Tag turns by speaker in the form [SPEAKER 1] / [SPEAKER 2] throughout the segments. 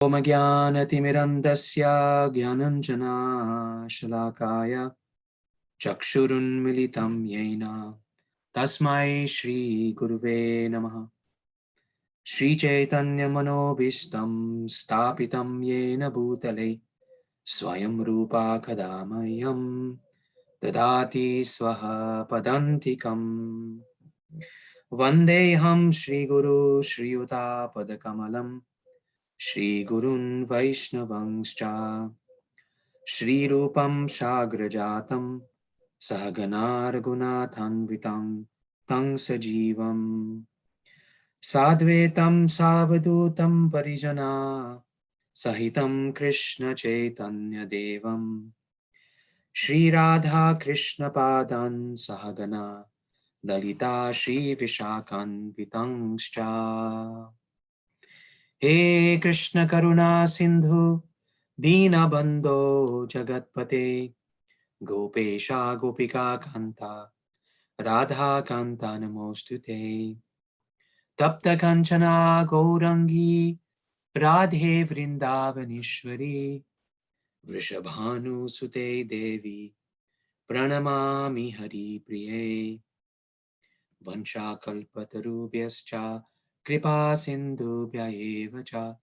[SPEAKER 1] Om Jnanatimirandasya Jnananjana Shalakaya Chakshurunmilitam Yena Tasmai Shri Guruve Namaha. Shri Chaitanya Manobishtam Stapitam Yena Bhutale Swayam Rupa Kadamayam Dadati Swaha Padantikam Vandeham Shri Guru Shri Yuta Padakamalam Shri Gurun Vaishnavangscha Shri Rupam Shagrajatam Sahagana Raghunathanvitam Tang Sajivam Sadvetam Savadutam Parijana Sahitam Krishna Chaitanya Devam Shri Radha Krishna Padan Sahagana Dalita Shri Vishakan Vitangscha. He Krishna Karuna Sindhu Dina Bandho Jagatpate Gopesha Gopika Kanta Radha Kanta Namostute Tapta Kanchana Gaurangi Radhe Vrindavanishwari Vrishabhanu Sute Devi Pranamami Hari Priye Vansha Kalpatarubhyascha Kripa Sindhubhya eva cha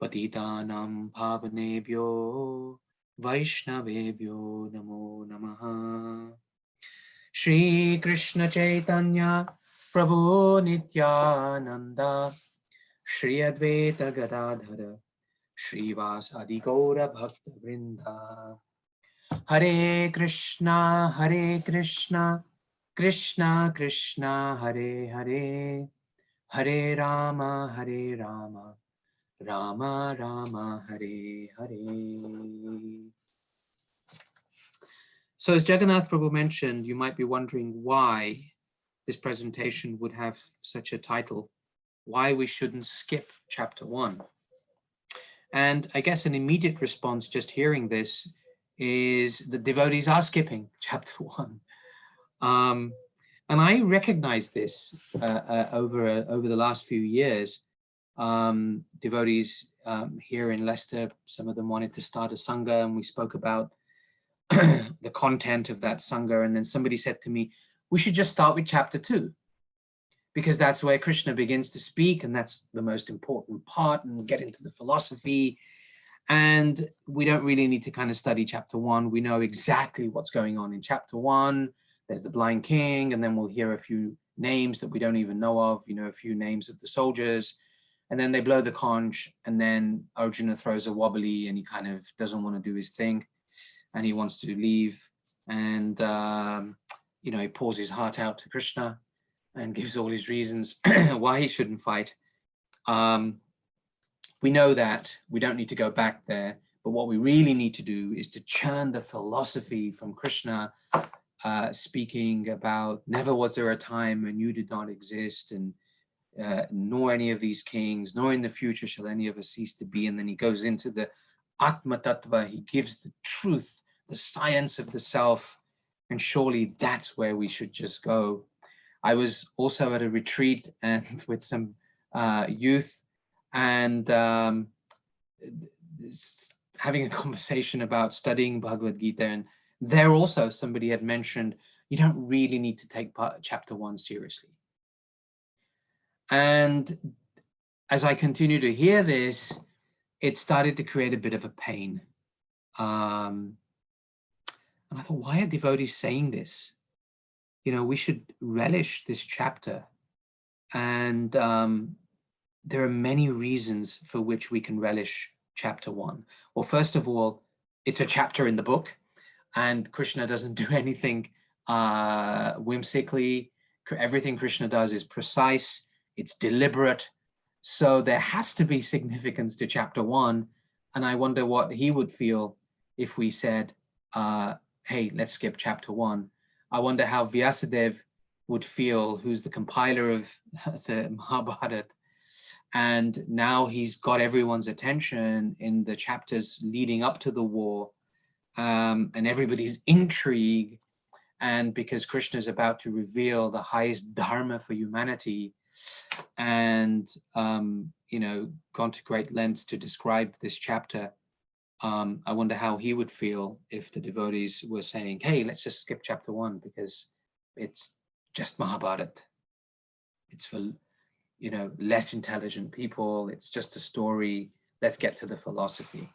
[SPEAKER 1] Patitanam Pavanebhyo Vaishnavebhyo Namo Namaha. Shri Krishna Chaitanya Prabhu Nityananda Shri Advaita Gadadhara Shrivas Adigaura Bhakta Vrinda. Hare Krishna Krishna Krishna Hare Hare Hare Rama Rama Rama Hare Hare. So as Jagannath Prabhu mentioned, you might be wondering why this presentation would have such a title, why we shouldn't skip chapter 1. And I guess an immediate response just hearing this is the devotees are skipping chapter 1. And I recognize this over the last few years. Devotees here in Leicester, some of them wanted to start a Sangha, and we spoke about the content of that Sangha. And then somebody said to me, we should just start with chapter 2, because that's where Krishna begins to speak, and that's the most important part, and get into the philosophy. And we don't really need to kind of study chapter 1. We know exactly what's going on in chapter 1. There's the blind king, and then we'll hear a few names that we don't even know of, a few names of the soldiers. And then they blow the conch, and then Arjuna throws a wobbly, and he kind of doesn't want to do his thing, and he wants to leave. And, he pours his heart out to Krishna and gives all his reasons why he shouldn't fight. We know that. We don't need to go back there. But what we really need to do is to churn the philosophy from Krishna, speaking about never was there a time when you did not exist, and nor any of these kings, nor in the future shall any of us cease to be. And then he goes into the Atma Tattva. He gives the truth, the science of the self. And surely that's where we should just go. I was also at a retreat and with some youth, and having a conversation about studying Bhagavad Gita. And there also somebody had mentioned, you don't really need to take chapter 1 seriously. And as I continue to hear this, it started to create a bit of a pain. And I thought, why are devotees saying this? We should relish this chapter. And there are many reasons for which we can relish chapter 1. Well, first of all, it's a chapter in the book, and Krishna doesn't do anything whimsically. Everything Krishna does is precise, it's deliberate. So there has to be significance to chapter 1. And I wonder what he would feel if we said, hey, let's skip chapter 1. I wonder how Vyasadeva would feel, who's the compiler of the Mahabharata. And now he's got everyone's attention in the chapters leading up to the war, and everybody's intrigue. And because Krishna is about to reveal the highest dharma for humanity, and you know, gone to great lengths to describe this chapter. I wonder how he would feel if the devotees were saying, hey, let's just skip chapter 1 because it's just Mahabharata. It's for, you know, less intelligent people. It's just a story. Let's get to the philosophy.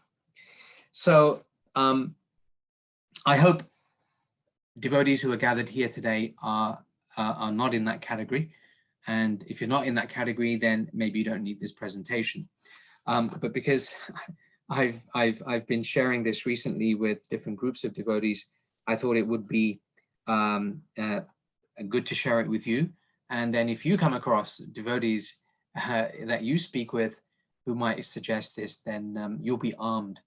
[SPEAKER 1] So I hope devotees who are gathered here today are not in that category. And if you're not in that category, then maybe you don't need this presentation. But because I've been sharing this recently with different groups of devotees, I thought it would be good to share it with you. And then if you come across devotees that you speak with who might suggest this, then you'll be armed.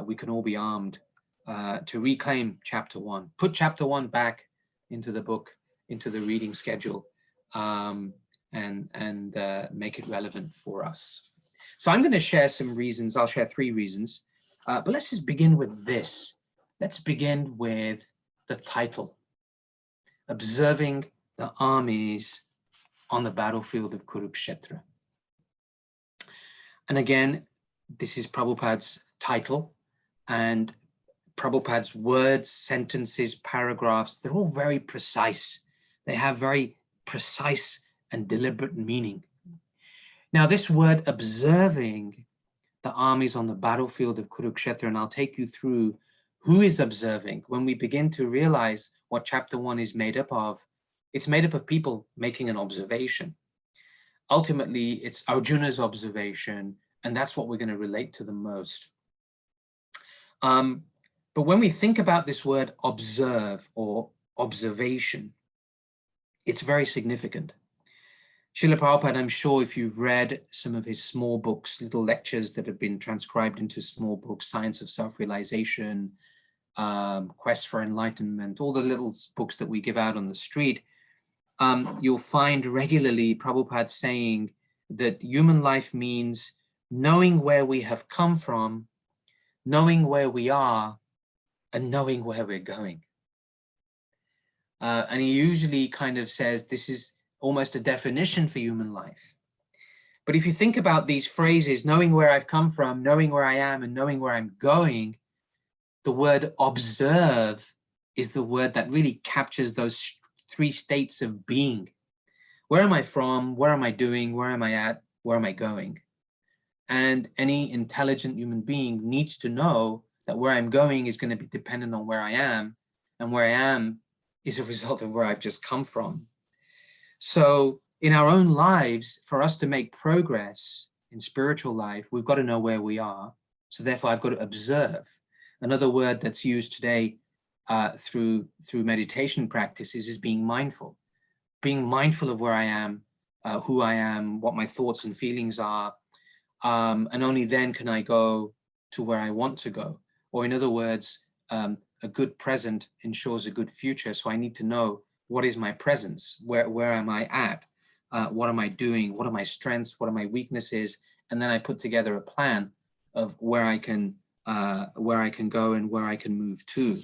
[SPEAKER 1] We can all be armed to reclaim chapter 1. Put chapter 1 back into the book, into the reading schedule, and make it relevant for us. So I'm going to share some reasons. I'll share 3 reasons, but let's just begin with this. Let's begin with the title, Observing the Armies on the Battlefield of Kurukshetra. And again, this is Prabhupada's title, and Prabhupada's words, sentences, paragraphs, they're all very precise. They have very precise and deliberate meaning. Now, this word observing the armies on the battlefield of Kurukshetra, and I'll take you through who is observing. When we begin to realize what chapter 1 is made up of, it's made up of people making an observation. Ultimately, it's Arjuna's observation, and that's what we're going to relate to the most. But when we think about this word observe or observation, it's very significant. Srila Prabhupada, I'm sure if you've read some of his small books, little lectures that have been transcribed into small books, Science of Self-Realization, Quest for Enlightenment, all the little books that we give out on the street, you'll find regularly Prabhupada saying that human life means knowing where we have come from, knowing where we are, and knowing where we're going. And he usually kind of says this is almost a definition for human life. But if you think about these phrases, knowing where I've come from, knowing where I am, and knowing where I'm going, the word observe is the word that really captures those 3 states of being. Where am I from? Where am I doing? Where am I at? Where am I going? And any intelligent human being needs to know that where I'm going is going to be dependent on where I am, and where I am is a result of where I've just come from. So in our own lives, for us to make progress in spiritual life, we've got to know where we are. So therefore, I've got to observe. Another word that's used today through meditation practices is being mindful. Being mindful of where I am, who I am, what my thoughts and feelings are, and only then can I go to where I want to go. Or in other words, a good present ensures a good future. So I need to know, what is my presence? Where am I at? What am I doing? What are my strengths? What are my weaknesses? And then I put together a plan of where I can go and where I can move to.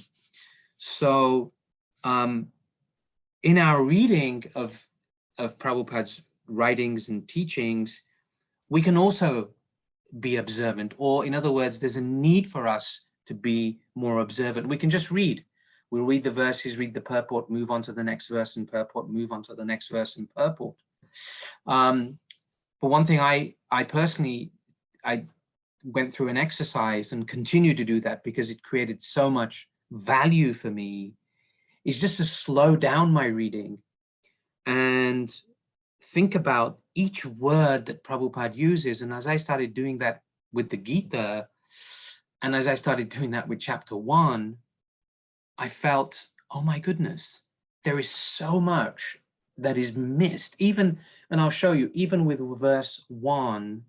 [SPEAKER 1] So in our reading of Prabhupada's writings and teachings, we can also be observant, or in other words, there's a need for us to be more observant. We can just read. We'll read the verses, read the purport, move on to the next verse and purport, move on to the next verse and purport. But one thing I personally went through an exercise and continue to do that because it created so much value for me, is just to slow down my reading and think about each word that Prabhupada uses. And as I started doing that with the Gita, and as I started doing that with chapter 1, I felt, oh my goodness, there is so much that is missed. Even, and I'll show you, even with verse 1,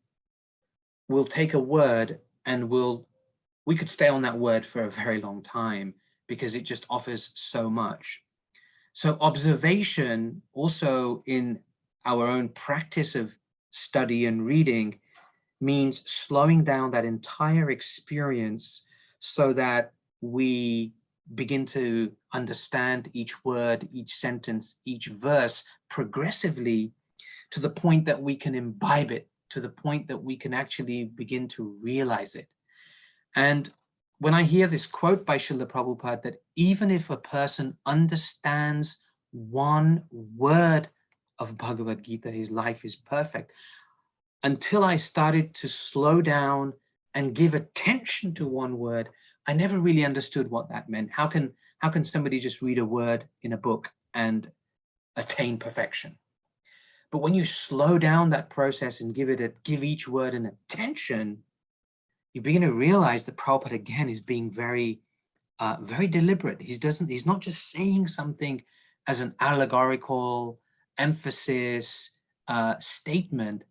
[SPEAKER 1] we'll take a word and we could stay on that word for a very long time because it just offers so much. So observation also in our own practice of study and reading means slowing down that entire experience so that we begin to understand each word, each sentence, each verse progressively, to the point that we can imbibe it, to the point that we can actually begin to realize it. And when I hear this quote by Srila Prabhupada, that even if a person understands one word of Bhagavad Gita, his life is perfect. Until I started to slow down and give attention to one word, I never really understood what that meant. How can somebody just read a word in a book and attain perfection? But when you slow down that process and give each word an attention, you begin to realize that Prabhupada again is being very deliberate. He's not just saying something as an allegorical emphasis statement,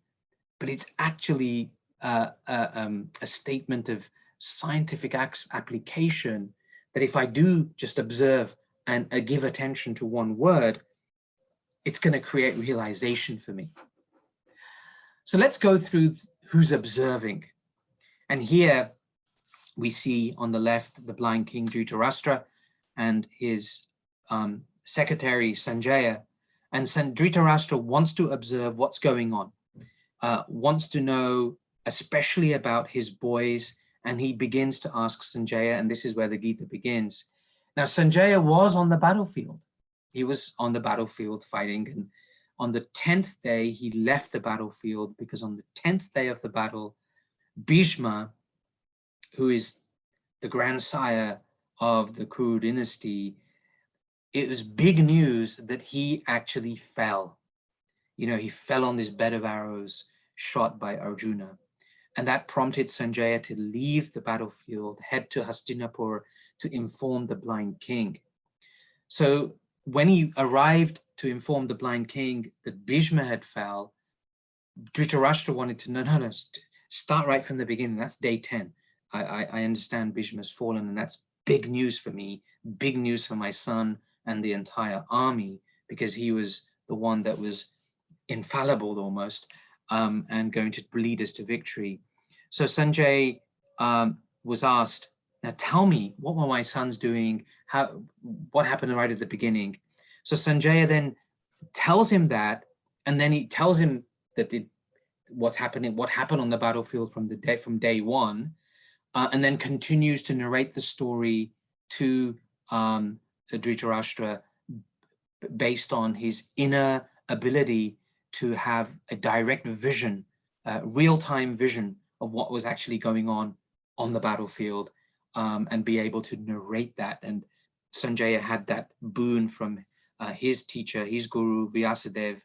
[SPEAKER 1] but it's actually a statement of scientific application, that if I do just observe and give attention to one word, it's going to create realization for me. So let's go through who's observing. And here we see on the left the blind king Dhritarashtra and his secretary Sanjaya. And Dhritarashtra wants to observe what's going on, wants to know especially about his boys, and he begins to ask Sanjaya, and this is where the Gita begins. Now Sanjaya was on the battlefield. He was on the battlefield fighting, and on the 10th day he left the battlefield, because on the 10th day of the battle, Bhishma, who is the grandsire of the Kuru dynasty, it was big news that he actually fell. You know, he fell on this bed of arrows shot by Arjuna. And that prompted Sanjaya to leave the battlefield, head to Hastinapur to inform the blind king. So when he arrived to inform the blind king that Bhishma had fell, Dhritarashtra wanted to know, no, start right from the beginning. That's day 10. I understand Bhishma's fallen, and that's big news for me, big news for my son and the entire army, because he was the one that was infallible almost, and going to lead us to victory. So Sanjay was asked, now tell me, what were my sons doing? What happened right at the beginning? So Sanjaya then tells him that, and then he tells him that what happened on the battlefield from day one, and then continues to narrate the story to Dhritarashtra based on his inner ability to have a direct vision, real-time vision of what was actually going on the battlefield, and be able to narrate that. And Sanjaya had that boon from his teacher, his guru, Vyasadeva.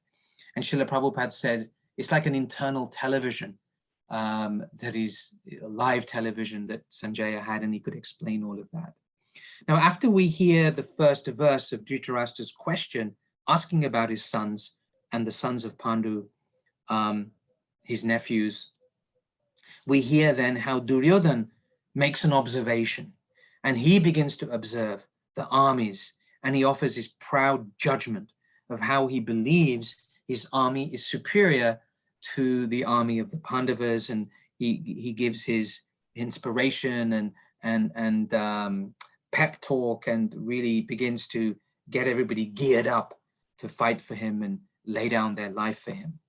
[SPEAKER 1] And Srila Prabhupada says it's like an internal television, that is live television that Sanjaya had, and he could explain all of that. Now, after we hear the first verse of Dhritarashtra's question, asking about his sons and the sons of Pandu, his nephews, we hear then how Duryodhana makes an observation, and he begins to observe the armies, and he offers his proud judgment of how he believes his army is superior to the army of the Pandavas, and he gives his inspiration and pep talk, and really begins to get everybody geared up to fight for him and lay down their life for him.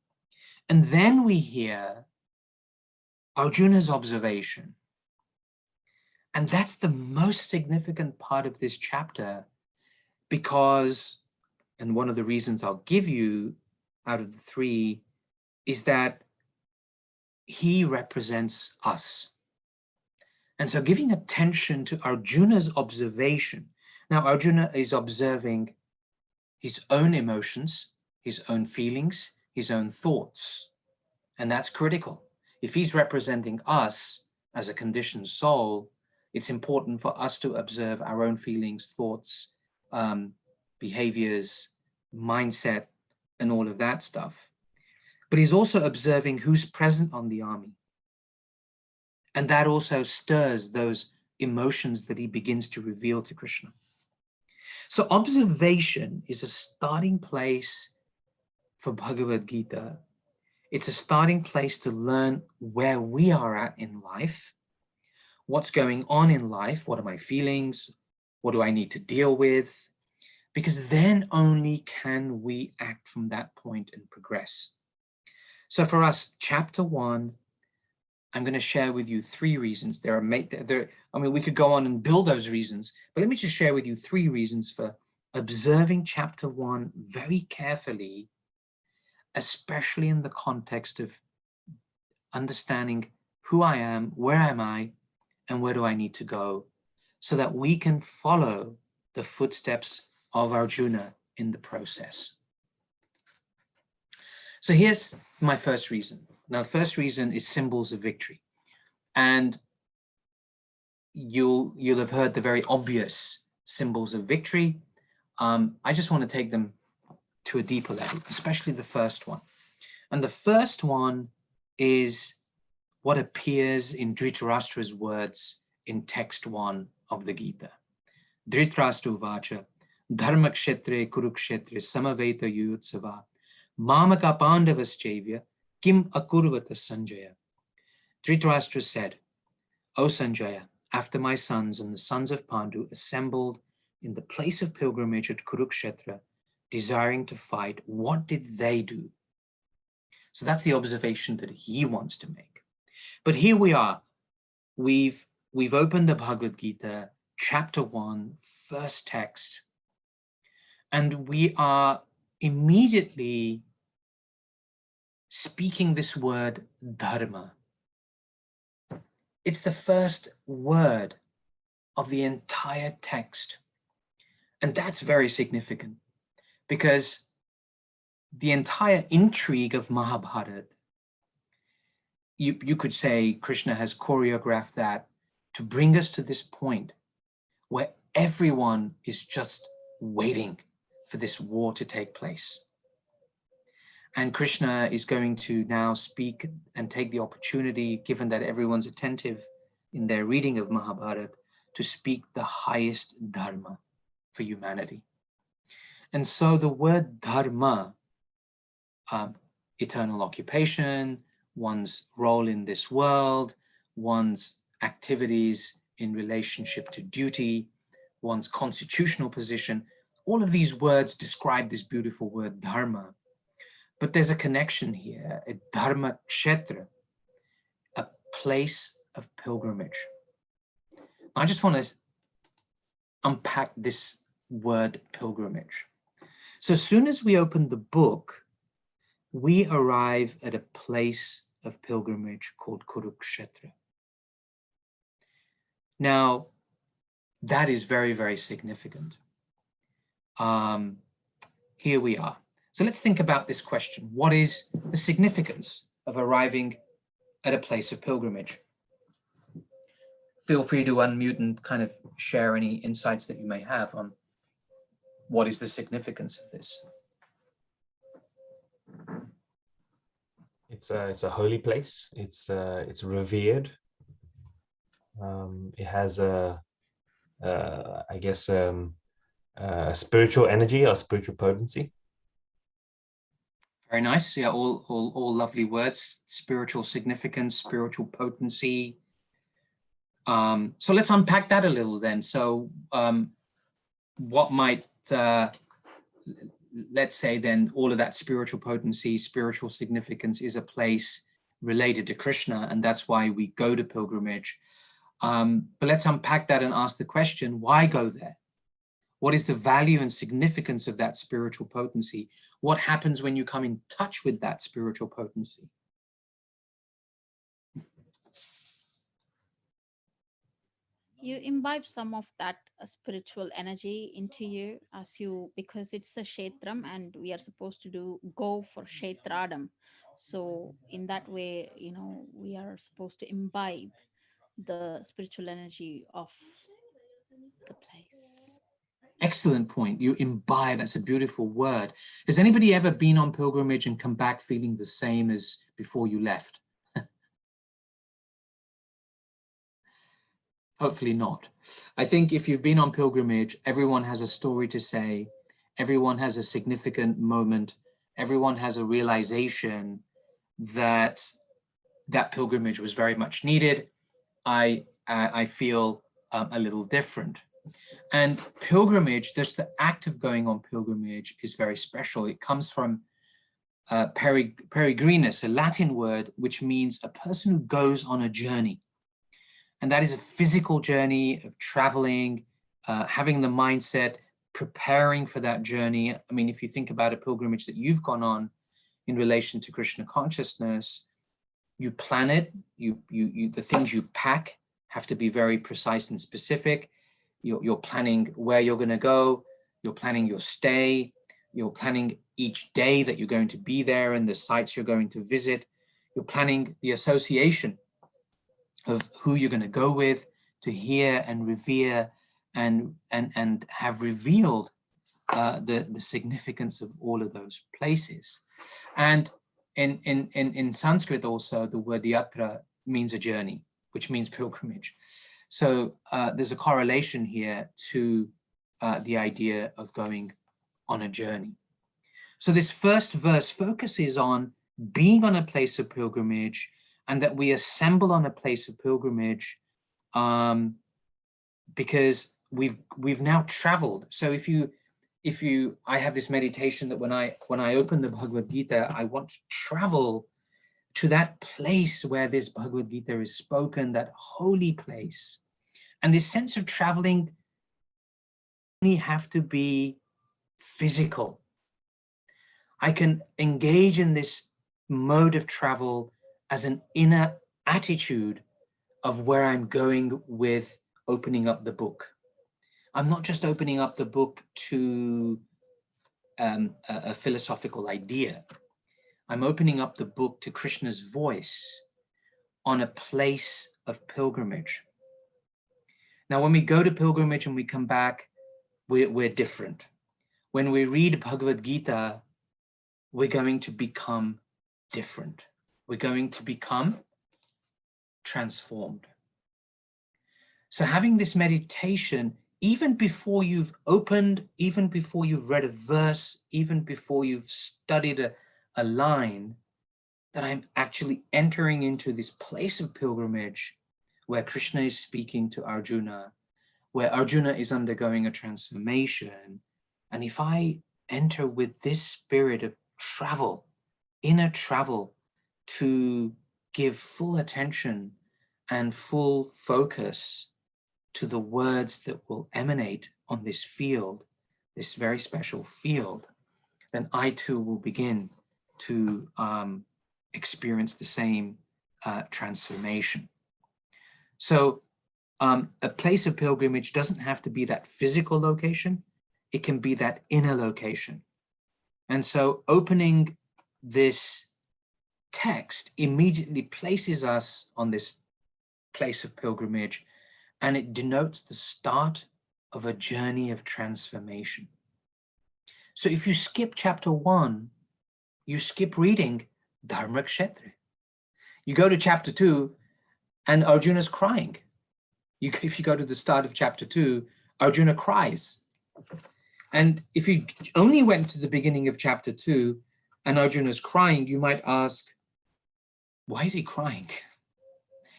[SPEAKER 1] And then we hear Arjuna's observation. And that's the most significant part of this chapter, because, and one of the reasons I'll give you out of the three, is that he represents us. And so giving attention to Arjuna's observation. Now, Arjuna is observing his own emotions, his own feelings, his own thoughts. And that's critical. If he's representing us as a conditioned soul, it's important for us to observe our own feelings, thoughts, behaviors, mindset, and all of that stuff. But he's also observing who's present on the army. And that also stirs those emotions that he begins to reveal to Krishna. So observation is a starting place for Bhagavad Gita. It's a starting place to learn where we are at in life, what's going on in life, what are my feelings, what do I need to deal with, because then only can we act from that point and progress. So for us, chapter 1, I'm going to share with you 3 reasons. I mean, we could go on and build those reasons, but let me just share with you 3 reasons for observing chapter 1 very carefully, especially in the context of understanding who I am, where am I, and where do I need to go, so that we can follow the footsteps of Arjuna in the process. So here's my first reason. Now, the first reason is symbols of victory. And you'll have heard the very obvious symbols of victory. I just want to take them to a deeper level, especially the first one. And the first one is what appears in Dhritarashtra's words in text 1 of the Gita. Dhritarashtra vacha, dharmakshetre kurukshetre samaveta yutsava, mamaka pandavaschevya, kim akurvata Sanjaya. Dhritarashtra said, O Sanjaya, after my sons and the sons of Pandu assembled in the place of pilgrimage at Kurukshetra, desiring to fight, what did they do? So that's the observation that he wants to make. But here we are. We've opened the Bhagavad Gita, chapter 1, first text, and we are immediately speaking this word dharma. It's the first word of the entire text. And that's very significant because the entire intrigue of Mahabharata, you could say Krishna has choreographed that to bring us to this point where everyone is just waiting for this war to take place. And Krishna is going to now speak and take the opportunity, given that everyone's attentive in their reading of Mahabharata, to speak the highest dharma for humanity. And so the word dharma, eternal occupation, one's role in this world, one's activities in relationship to duty, one's constitutional position, all of these words describe this beautiful word dharma. But there's a connection here, a dharma kshetra, a place of pilgrimage. I just want to unpack this word pilgrimage. So as soon as we open the book, we arrive at a place of pilgrimage called Kurukshetra. Now, that is very, very significant. Here we are. So let's think about this question. What is the significance of arriving at a place of pilgrimage? Feel free to unmute and kind of share any insights that you may have on what is the significance of this.
[SPEAKER 2] It's a holy place. It's revered. It has a spiritual energy or spiritual potency.
[SPEAKER 1] Very nice. Yeah, all lovely words. Spiritual significance, spiritual potency. So let's unpack that a little then. So what might, let's say then, all of that spiritual potency, spiritual significance is a place related to Krishna, and that's why we go to pilgrimage. But let's unpack that and ask the question, why go there? What is the value and significance of that spiritual potency? What happens when you come in touch with that spiritual potency?
[SPEAKER 3] You imbibe some of that spiritual energy into you because it's a kshetram and we are supposed to go for kshetradam. So in that way, we are supposed to imbibe the spiritual energy of the place.
[SPEAKER 1] Excellent point. You imbibe, that's a beautiful word. Has anybody ever been on pilgrimage and come back feeling the same as before you left? Hopefully not. I think if you've been on pilgrimage, everyone has a story to say, everyone has a significant moment, everyone has a realization that that pilgrimage was very much needed. I feel a little different. And pilgrimage, just the act of going on pilgrimage is very special. It comes from peregrinus, a Latin word, which means a person who goes on a journey. And that is a physical journey of traveling, having the mindset, preparing for that journey. I mean, if you think about a pilgrimage that you've gone on in relation to Krishna consciousness, you plan it, the things you pack have to be very precise and specific. You're planning where you're going to go, you're planning your stay, you're planning each day that you're going to be there and the sites you're going to visit. You're planning the association of who you're going to go with to hear and revere and have revealed the significance of all of those places. And in Sanskrit also, the word yatra means a journey, which means pilgrimage. So there's a correlation here to the idea of going on a journey. So this first verse focuses on being on a place of pilgrimage, and that we assemble on a place of pilgrimage because we've now traveled. So I have this meditation that when I open the Bhagavad Gita, I want to travel to that place where this Bhagavad Gita is spoken, that holy place. And this sense of traveling only have to be physical. I can engage in this mode of travel as an inner attitude of where I'm going with opening up the book. I'm not just opening up the book to a philosophical idea. I'm opening up the book to Krishna's voice on a place of pilgrimage. Now, when we go to pilgrimage and we come back, we're different. When we read Bhagavad Gita, we're going to become different. We're going to become transformed. So having this meditation, even before you've opened, even before you've read a verse, even before you've studied a line, that I'm actually entering into this place of pilgrimage where Krishna is speaking to Arjuna, where Arjuna is undergoing a transformation. And if I enter with this spirit of travel, inner travel, to give full attention and full focus to the words that will emanate on this field, this very special field, then I too will begin to experience the same transformation. So a place of pilgrimage doesn't have to be that physical location. It can be that inner location. And so opening this text immediately places us on this place of pilgrimage, and it denotes the start of a journey of transformation. So if you skip chapter 1, you skip reading Dharmakshetra. You go to chapter 2 and Arjuna's crying. If you go to the start of chapter 2, Arjuna cries. And if you only went to the beginning of chapter 2 and Arjuna's crying, you might ask, why is he crying?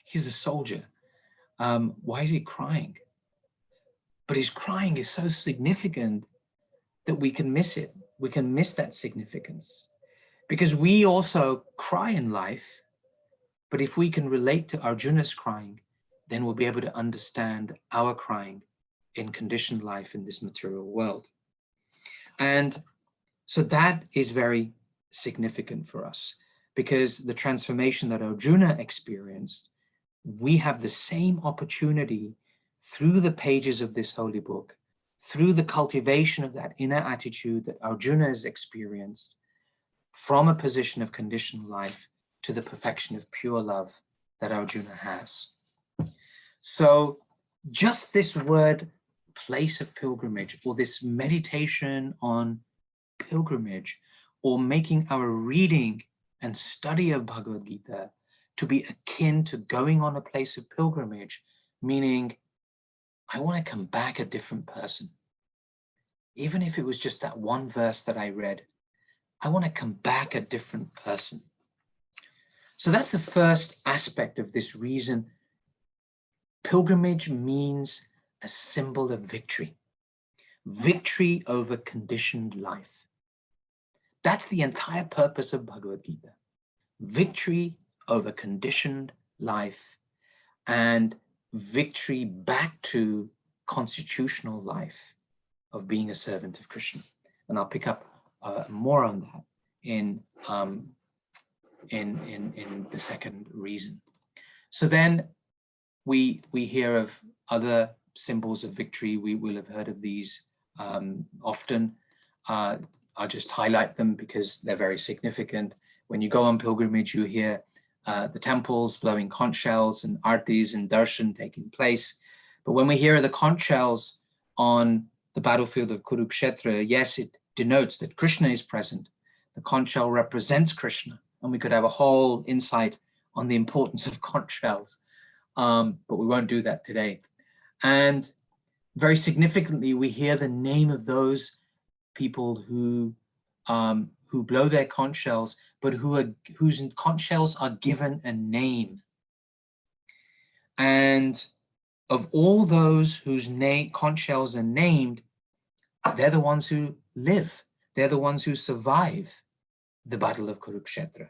[SPEAKER 1] He's a soldier. Why is he crying? But his crying is so significant that we can miss it. We can miss that significance. Because we also cry in life, but if we can relate to Arjuna's crying, then we'll be able to understand our crying in conditioned life in this material world. And so that is very significant for us, because the transformation that Arjuna experienced, we have the same opportunity through the pages of this holy book, through the cultivation of that inner attitude that Arjuna has experienced, from a position of conditioned life to the perfection of pure love that Arjuna has. So just this word, place of pilgrimage, or this meditation on pilgrimage, or making our reading and study of Bhagavad Gita to be akin to going on a place of pilgrimage, meaning I want to come back a different person. Even if it was just that one verse that I read, I want to come back a different person. So that's the first aspect of this reason. Pilgrimage means a symbol of victory. Victory over conditioned life. That's the entire purpose of Bhagavad Gita. Victory over conditioned life and victory back to constitutional life of being a servant of Krishna. And I'll pick up more on that in the second reason. So then we hear of other symbols of victory. We will have heard of these often. I'll just highlight them because they're very significant. When you go on pilgrimage, you hear the temples blowing conch shells and artis and darshan taking place. But when we hear the conch shells on the battlefield of Kurukshetra, yes, it denotes that Krishna is present. The conch shell represents Krishna, and we could have a whole insight on the importance of conch shells, but we won't do that today. And very significantly, we hear the name of those people who blow their conch shells, but whose conch shells are given a name. And of all those whose conch shells are named, they're the ones who live. They're the ones who survive the Battle of Kurukshetra.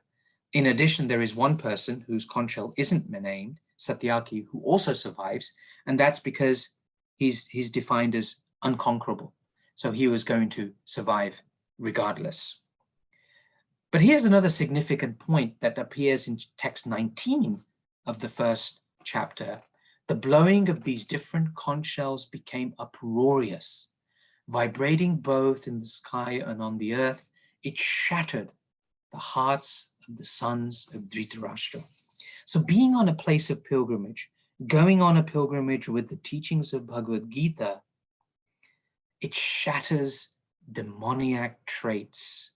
[SPEAKER 1] In addition, there is one person whose conch shell isn't named, Satyaki, who also survives, and that's because he's defined as unconquerable. So he was going to survive regardless. But here's another significant point that appears in text 19 of the first chapter. The blowing of these different conch shells became uproarious, vibrating both in the sky and on the earth. It shattered the hearts of the sons of Dhritarashtra. So being on a place of pilgrimage, going on a pilgrimage with the teachings of Bhagavad Gita, it shatters demoniac traits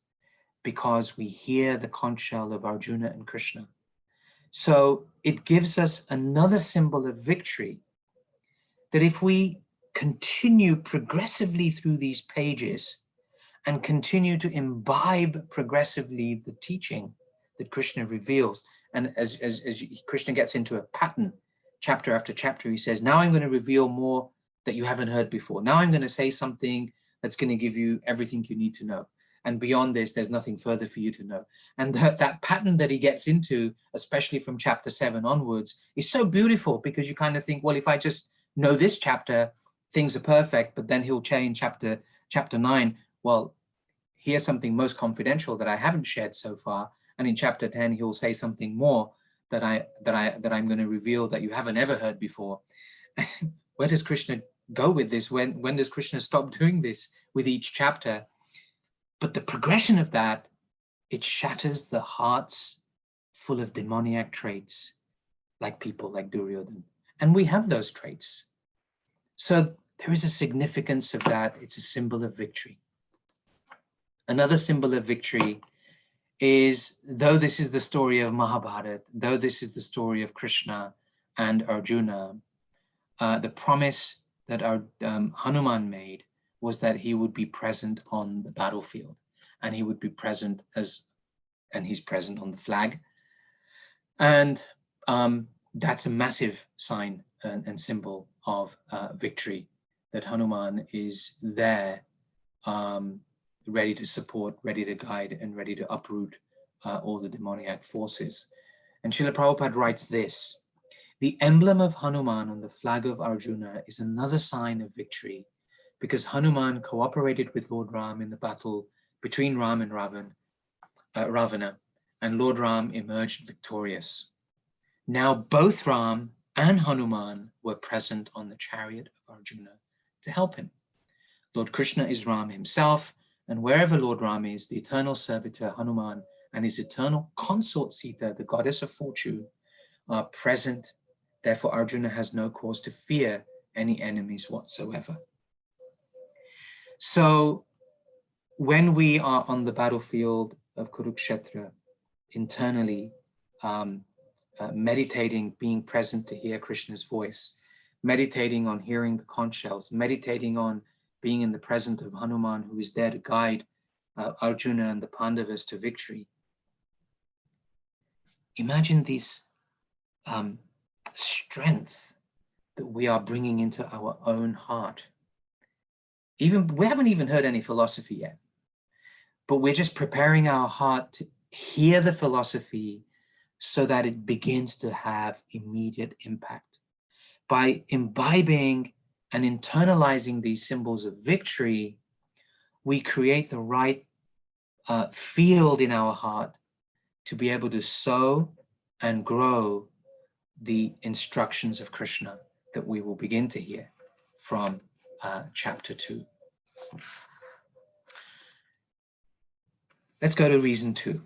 [SPEAKER 1] because we hear the conch shell of Arjuna and Krishna. So it gives us another symbol of victory, that if we continue progressively through these pages and continue to imbibe progressively the teaching that Krishna reveals, and as Krishna gets into a pattern, chapter after chapter, he says, now I'm going to reveal more that you haven't heard before. Now I'm going to say something that's going to give you everything you need to know. And beyond this, there's nothing further for you to know. And that pattern that he gets into, especially from chapter 7 onwards, is so beautiful, because you kind of think, well, if I just know this chapter, things are perfect. But then he'll change chapter 9. Well, here's something most confidential that I haven't shared so far. And in chapter 10, he'll say something more that I'm going to reveal that you haven't ever heard before. Where does Krishna go with this? When does Krishna stop doing this with each chapter? But the progression of that, it shatters the hearts full of demoniac traits, like people like Duryodhana. And we have those traits. So there is a significance of that. It's a symbol of victory. Another symbol of victory is, though this is the story of Mahabharata, though this is the story of Krishna and Arjuna, the promise that Hanuman made was that he would be present on the battlefield, and he would be present and he's present on the flag. And that's a massive sign and symbol of victory, that Hanuman is there, ready to support, ready to guide, and ready to uproot all the demoniac forces. And Srila Prabhupada writes this: the emblem of Hanuman on the flag of Arjuna is another sign of victory, because Hanuman cooperated with Lord Ram in the battle between Ram and Ravana, and Lord Ram emerged victorious. Now both Ram and Hanuman were present on the chariot of Arjuna to help him. Lord Krishna is Ram himself, and wherever Lord Ram is, the eternal servitor Hanuman and his eternal consort Sita, the goddess of fortune, are present. Therefore, Arjuna has no cause to fear any enemies whatsoever. So when we are on the battlefield of Kurukshetra, internally meditating, being present to hear Krishna's voice, meditating on hearing the conch shells, meditating on being in the presence of Hanuman, who is there to guide Arjuna and the Pandavas to victory. Imagine this strength that we are bringing into our own heart. We haven't even heard any philosophy yet. but we're just preparing our heart to hear the philosophy so that it begins to have immediate impact. By imbibing and internalizing these symbols of victory, we create the right field in our heart to be able to sow and grow the instructions of Krishna that we will begin to hear from chapter 2. Let's go to reason 2.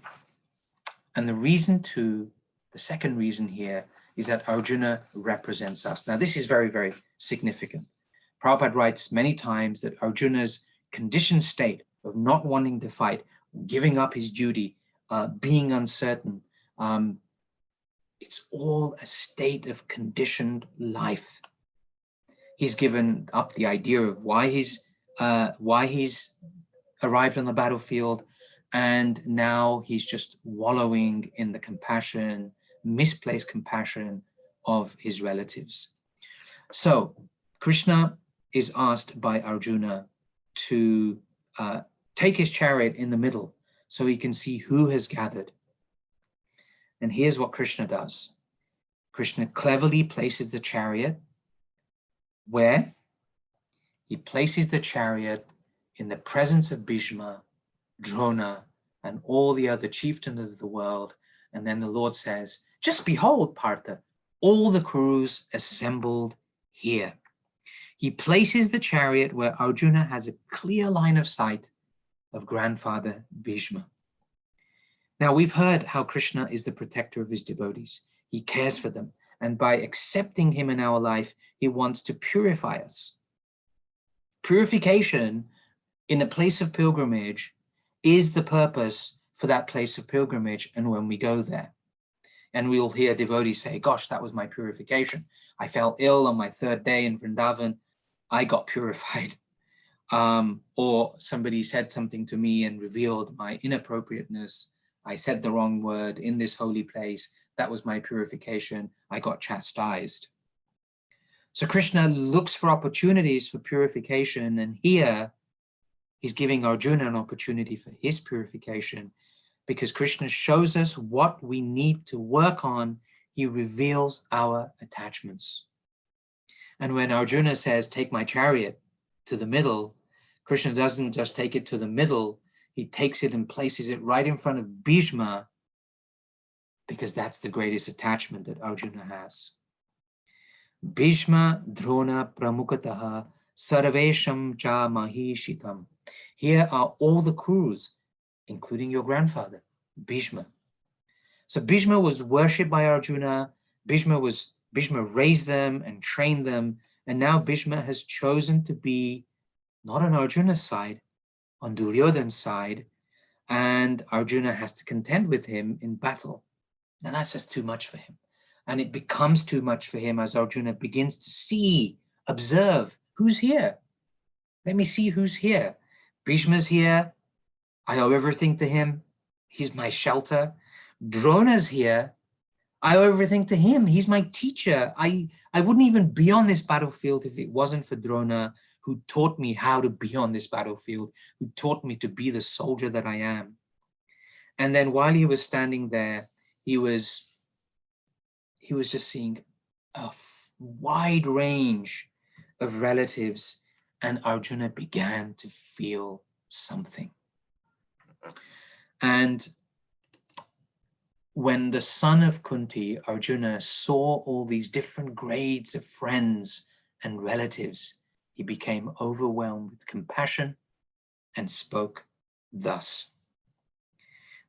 [SPEAKER 1] And the second reason here is that Arjuna represents us. Now, this is very, very significant. Prabhupada writes many times that Arjuna's conditioned state of not wanting to fight, giving up his duty, being uncertain, it's all a state of conditioned life. He's given up the idea of why he's arrived on the battlefield, and now he's just wallowing in the compassion, misplaced compassion of his relatives. So Krishna is asked by Arjuna to take his chariot in the middle so he can see who has gathered. And here's what Krishna does. Krishna cleverly places the chariot where? He places the chariot in the presence of Bhishma, Drona, and all the other chieftains of the world. And then the Lord says, just behold, Partha, all the Kurus assembled here. He places the chariot where Arjuna has a clear line of sight of grandfather Bhishma. Now, we've heard how Krishna is the protector of his devotees. He cares for them. And by accepting him in our life, he wants to purify us. Purification in a place of pilgrimage is the purpose for that place of pilgrimage and when we go there. And we'll hear devotees say, gosh, that was my purification. I fell ill on my third day in Vrindavan. I got purified. Or somebody said something to me and revealed my inappropriateness. I said the wrong word in this holy place. That was my purification. I got chastised. So Krishna looks for opportunities for purification, and here he's giving Arjuna an opportunity for his purification because Krishna shows us what we need to work on. He reveals our attachments. And when Arjuna says, take my chariot to the middle, Krishna doesn't just take it to the middle, he takes it and places it right in front of Bhishma because that's the greatest attachment that Arjuna has. Bhishma Drona Pramukataha Sarvesham Cha Mahishitam. Here are all the Kurus, including your grandfather, Bhishma. So Bhishma was worshipped by Arjuna. Bhishma raised them and trained them. And now Bhishma has chosen to be not on Arjuna's side, on Duryodhana's side. And Arjuna has to contend with him in battle. And that's just too much for him. And it becomes too much for him as Arjuna begins to see, observe, who's here? Let me see who's here. Bhishma's here. I owe everything to him. He's my shelter. Drona's here. I owe everything to him. He's my teacher. I wouldn't even be on this battlefield if it wasn't for Drona, who taught me how to be on this battlefield, who taught me to be the soldier that I am. And then while he was standing there, he was just seeing a wide range of relatives, and Arjuna began to feel something. And when the son of Kunti, Arjuna, saw all these different grades of friends and relatives, he became overwhelmed with compassion and spoke thus.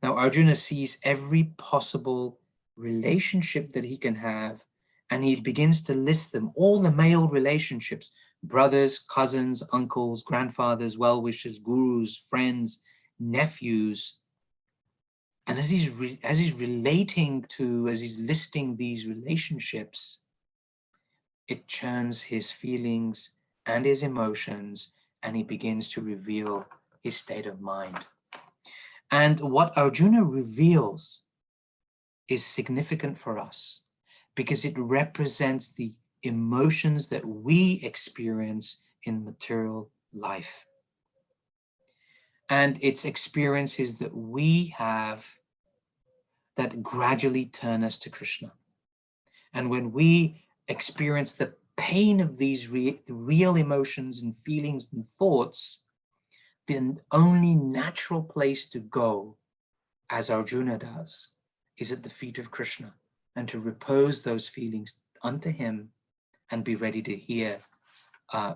[SPEAKER 1] Now Arjuna sees every possible relationship that he can have, and he begins to list them, all the male relationships, brothers, cousins, uncles, grandfathers, well-wishers, gurus, friends, nephews. And as he's listing these relationships, it churns his feelings and his emotions, and he begins to reveal his state of mind. And what Arjuna reveals is significant for us because it represents the emotions that we experience in material life. and it's experiences that we have that gradually turn us to Krishna. And when we experience the pain of these real emotions and feelings and thoughts, the only natural place to go, as Arjuna does, is at the feet of Krishna, and to repose those feelings unto him and be ready to hear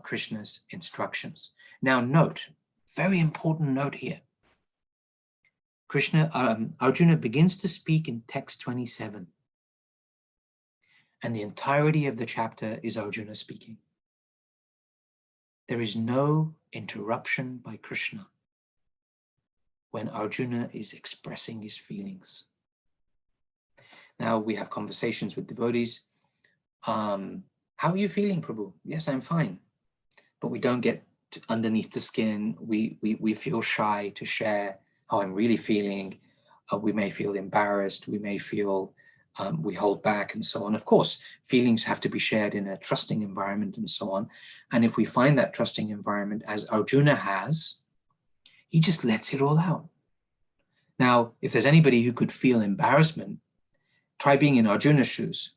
[SPEAKER 1] Krishna's instructions. Now note, very important note here. Arjuna begins to speak in text 27. And the entirety of the chapter is Arjuna speaking. There is no interruption by Krishna when Arjuna is expressing his feelings. Now we have conversations with devotees. How are you feeling, Prabhu? Yes, I'm fine. But we don't get underneath the skin. We feel shy to share how I'm really feeling. We may feel embarrassed. We may feel we hold back and so on. Of course, feelings have to be shared in a trusting environment and so on. And if we find that trusting environment, as Arjuna has, he just lets it all out. Now, if there's anybody who could feel embarrassment, try being in Arjuna's shoes.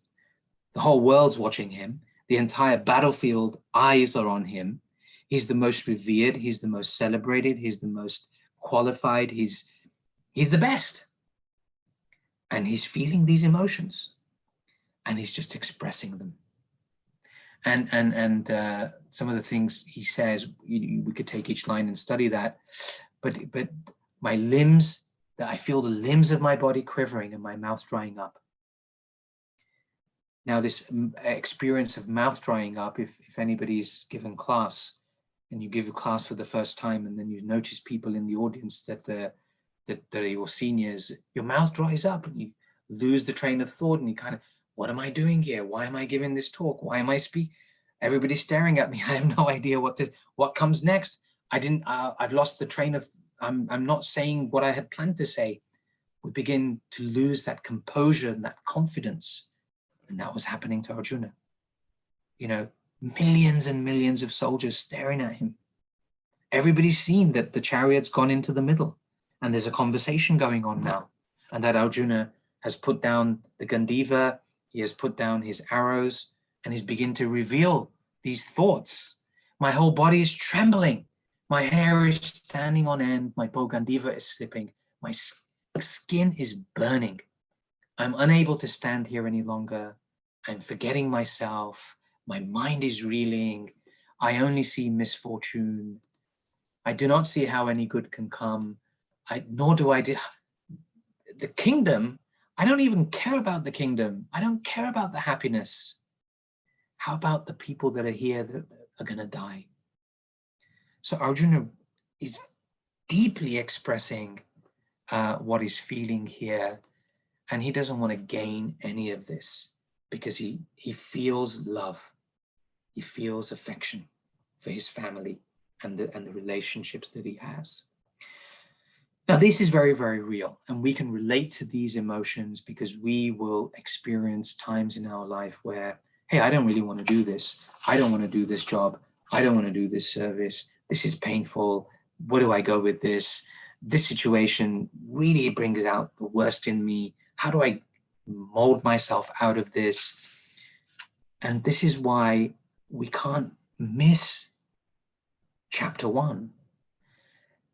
[SPEAKER 1] The whole world's watching him. The entire battlefield eyes are on him. He's the most revered. He's the most celebrated. He's the most qualified. He's the best. And he's feeling these emotions, and he's just expressing them. And some of the things he says, we could take each line and study that. But my limbs, that I feel the limbs of my body quivering and my mouth drying up. Now, this experience of mouth drying up, if anybody's given class, and you give a class for the first time, and then you notice people in the audience that are your seniors, your mouth dries up and you lose the train of thought, and you kind of, what am I doing here? Why am I giving this talk? Why am I speaking? Everybody's staring at me. I have no idea what comes next. I've lost the train of, I'm not saying what I had planned to say. We begin to lose that composure and that confidence. And that was happening to Arjuna. You know, millions and millions of soldiers staring at him. Everybody's seen that the chariot's gone into the middle, and there's a conversation going on now, and that Arjuna has put down the Gandiva, he has put down his arrows, and he's begun to reveal these thoughts. My whole body is trembling. My hair is standing on end. My bow Gandiva is slipping. My skin is burning. I'm unable to stand here any longer. I'm forgetting myself. My mind is reeling. I only see misfortune. I do not see how any good can come. Nor do I the kingdom. I don't even care about the kingdom. I don't care about the happiness. How about the people that are here that are going to die? So Arjuna is deeply expressing what he's feeling here, and he doesn't want to gain any of this because he feels love. He feels affection for his family and the relationships that he has. Now, this is very, very real, and we can relate to these emotions because we will experience times in our life where, hey, I don't really want to do this. I don't want to do this job. I don't want to do this service. This is painful. Where do I go with this? This situation really brings out the worst in me. How do I mold myself out of this? And this is why we can't miss chapter 1,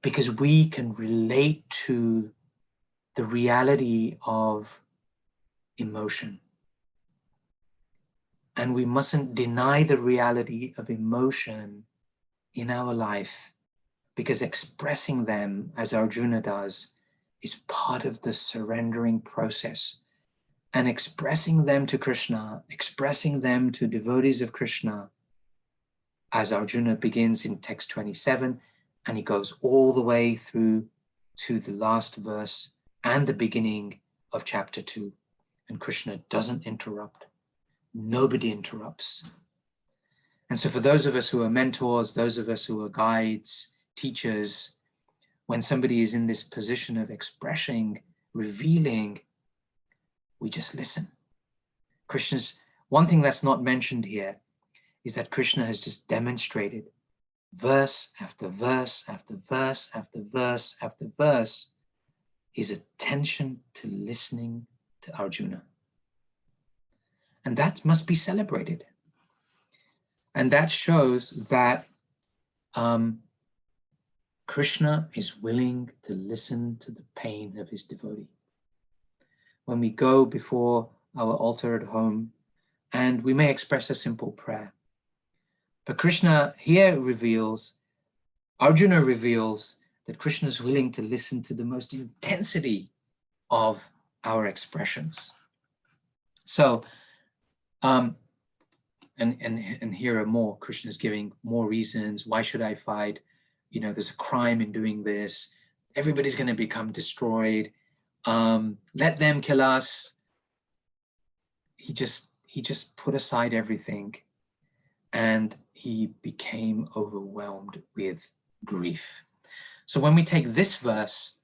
[SPEAKER 1] because we can relate to the reality of emotion. And we mustn't deny the reality of emotion in our life, because expressing them, as Arjuna does, is part of the surrendering process. And expressing them to Krishna, expressing them to devotees of Krishna, as Arjuna begins in text 27, and he goes all the way through to the last verse and the beginning of chapter 2. And Krishna doesn't interrupt. Nobody interrupts. And so for those of us who are mentors, those of us who are guides, teachers, when somebody is in this position of expressing, revealing, we just listen. Krishna's, one thing that's not mentioned here is that Krishna has just demonstrated verse after verse after verse after verse after verse, his attention to listening to Arjuna. And that must be celebrated. And that shows that Krishna is willing to listen to the pain of his devotee. When we go before our altar at home, and we may express a simple prayer, but Krishna here reveals, Arjuna reveals that Krishna is willing to listen to the most intensity of our expressions. So, and here are more. Krishna is giving more reasons. Why should I fight? There's a crime in doing this. Everybody's going to become destroyed. Let them kill us. He just put aside everything, and he became overwhelmed with grief. So when we take this verse,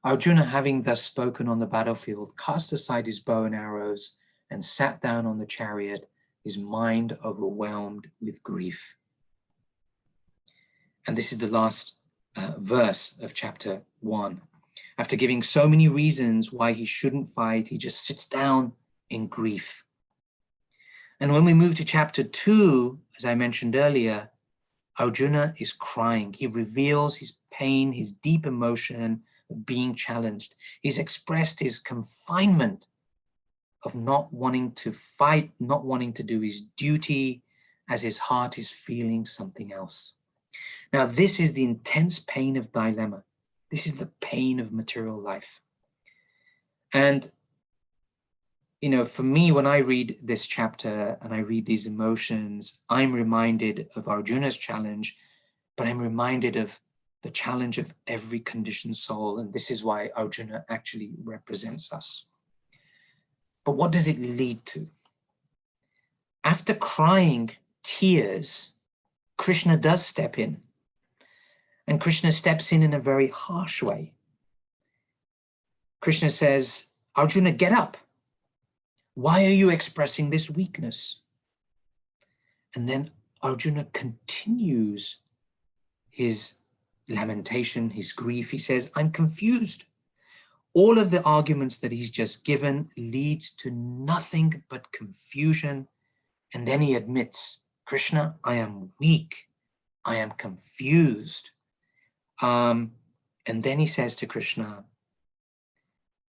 [SPEAKER 1] Arjuna, having thus spoken on the battlefield, cast aside his bow and arrows and sat down on the chariot, his mind overwhelmed with grief. And this is the last verse of chapter 1. After giving so many reasons why he shouldn't fight, he just sits down in grief. And when we move to chapter 2, as I mentioned earlier, Arjuna is crying. He reveals his pain, his deep emotion of being challenged. He's expressed his confinement of not wanting to fight, not wanting to do his duty, as his heart is feeling something else. Now, this is the intense pain of dilemma. This is the pain of material life. And, for me, when I read this chapter and I read these emotions, I'm reminded of Arjuna's challenge, but I'm reminded of the challenge of every conditioned soul. And this is why Arjuna actually represents us. But what does it lead to? After crying tears, Krishna does step in. And Krishna steps in a very harsh way. Krishna says, Arjuna, get up. Why are you expressing this weakness? And then Arjuna continues his lamentation, his grief. He says, I'm confused. All of the arguments that he's just given leads to nothing but confusion. And then he admits, Krishna, I am weak. I am confused. And then he says to Krishna,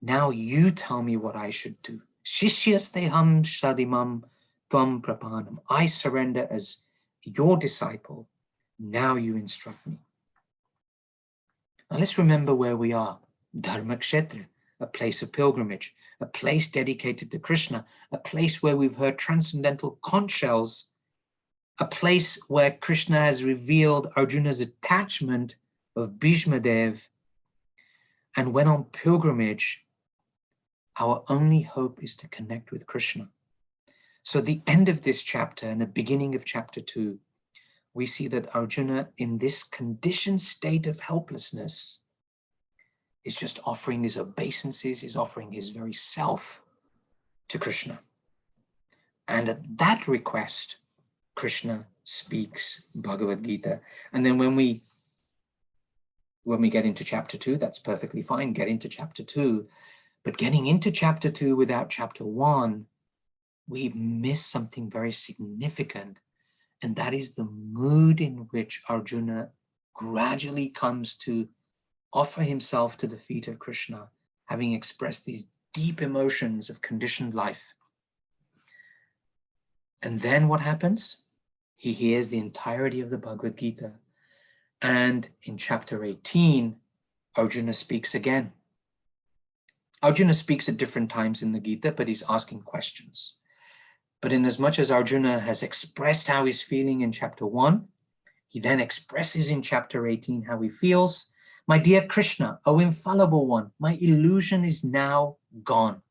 [SPEAKER 1] now you tell me what I should do. Shishyasteham shadimam tvam prapanam. I surrender as your disciple. Now you instruct me. Now let's remember where we are. Dharmakshetra, a place of pilgrimage, a place dedicated to Krishna, a place where we've heard transcendental conch shells, a place where Krishna has revealed Arjuna's attachment of Bhishma Dev. And when on pilgrimage, our only hope is to connect with Krishna. So at the end of this chapter and the beginning of chapter 2, we see that Arjuna, in this conditioned state of helplessness, is just offering his obeisances, is offering his very self to Krishna. And at that request, Krishna speaks Bhagavad Gita. And then when we get into chapter 2, that's perfectly fine, get into chapter 2. But getting into chapter 2 without chapter 1, we miss something very significant. And that is the mood in which Arjuna gradually comes to offer himself to the feet of Krishna, having expressed these deep emotions of conditioned life. And then what happens? He hears the entirety of the Bhagavad Gita. And in chapter 18, Arjuna speaks again. Arjuna speaks at different times in the Gita, but he's asking questions. But in as much as Arjuna has expressed how he's feeling in chapter 1, he then expresses in chapter 18 how he feels. My dear Krishna, O infallible one, my illusion is now gone.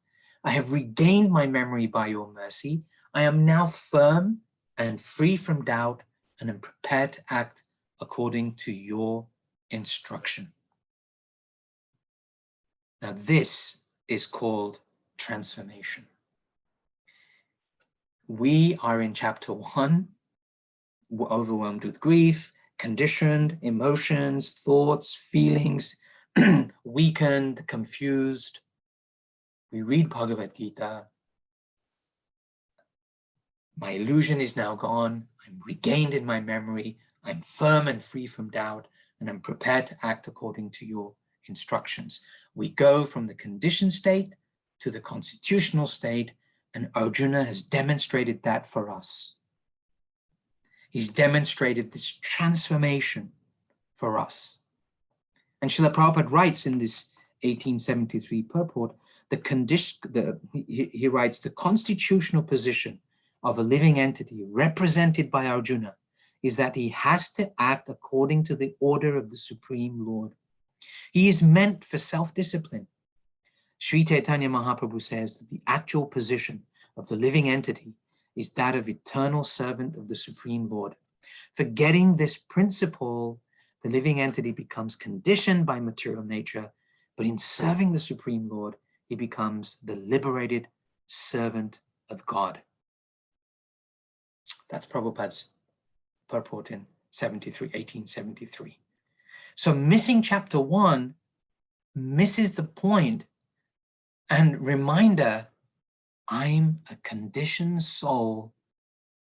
[SPEAKER 1] I have regained my memory by your mercy. I am now firm and free from doubt and am prepared to act according to your instruction. Now this is called transformation. We are in chapter 1, overwhelmed with grief, conditioned, emotions, thoughts, feelings, weakened, confused. We read Bhagavad Gita. My illusion is now gone. I'm regained in my memory. I'm firm and free from doubt, and I'm prepared to act according to your instructions. We go from the conditioned state to the constitutional state, and Arjuna has demonstrated that for us. He's demonstrated this transformation for us. And Srila Prabhupada writes in this 1873 purport, he writes, the constitutional position of a living entity represented by Arjuna is that he has to act according to the order of the Supreme Lord. He is meant for self-discipline. Sri Chaitanya Mahaprabhu says that the actual position of the living entity is that of eternal servant of the Supreme Lord. Forgetting this principle, the living entity becomes conditioned by material nature, but in serving the Supreme Lord, he becomes the liberated servant of God. That's Prabhupada's purport in 1873. So missing chapter 1 misses the point and reminder, I'm a conditioned soul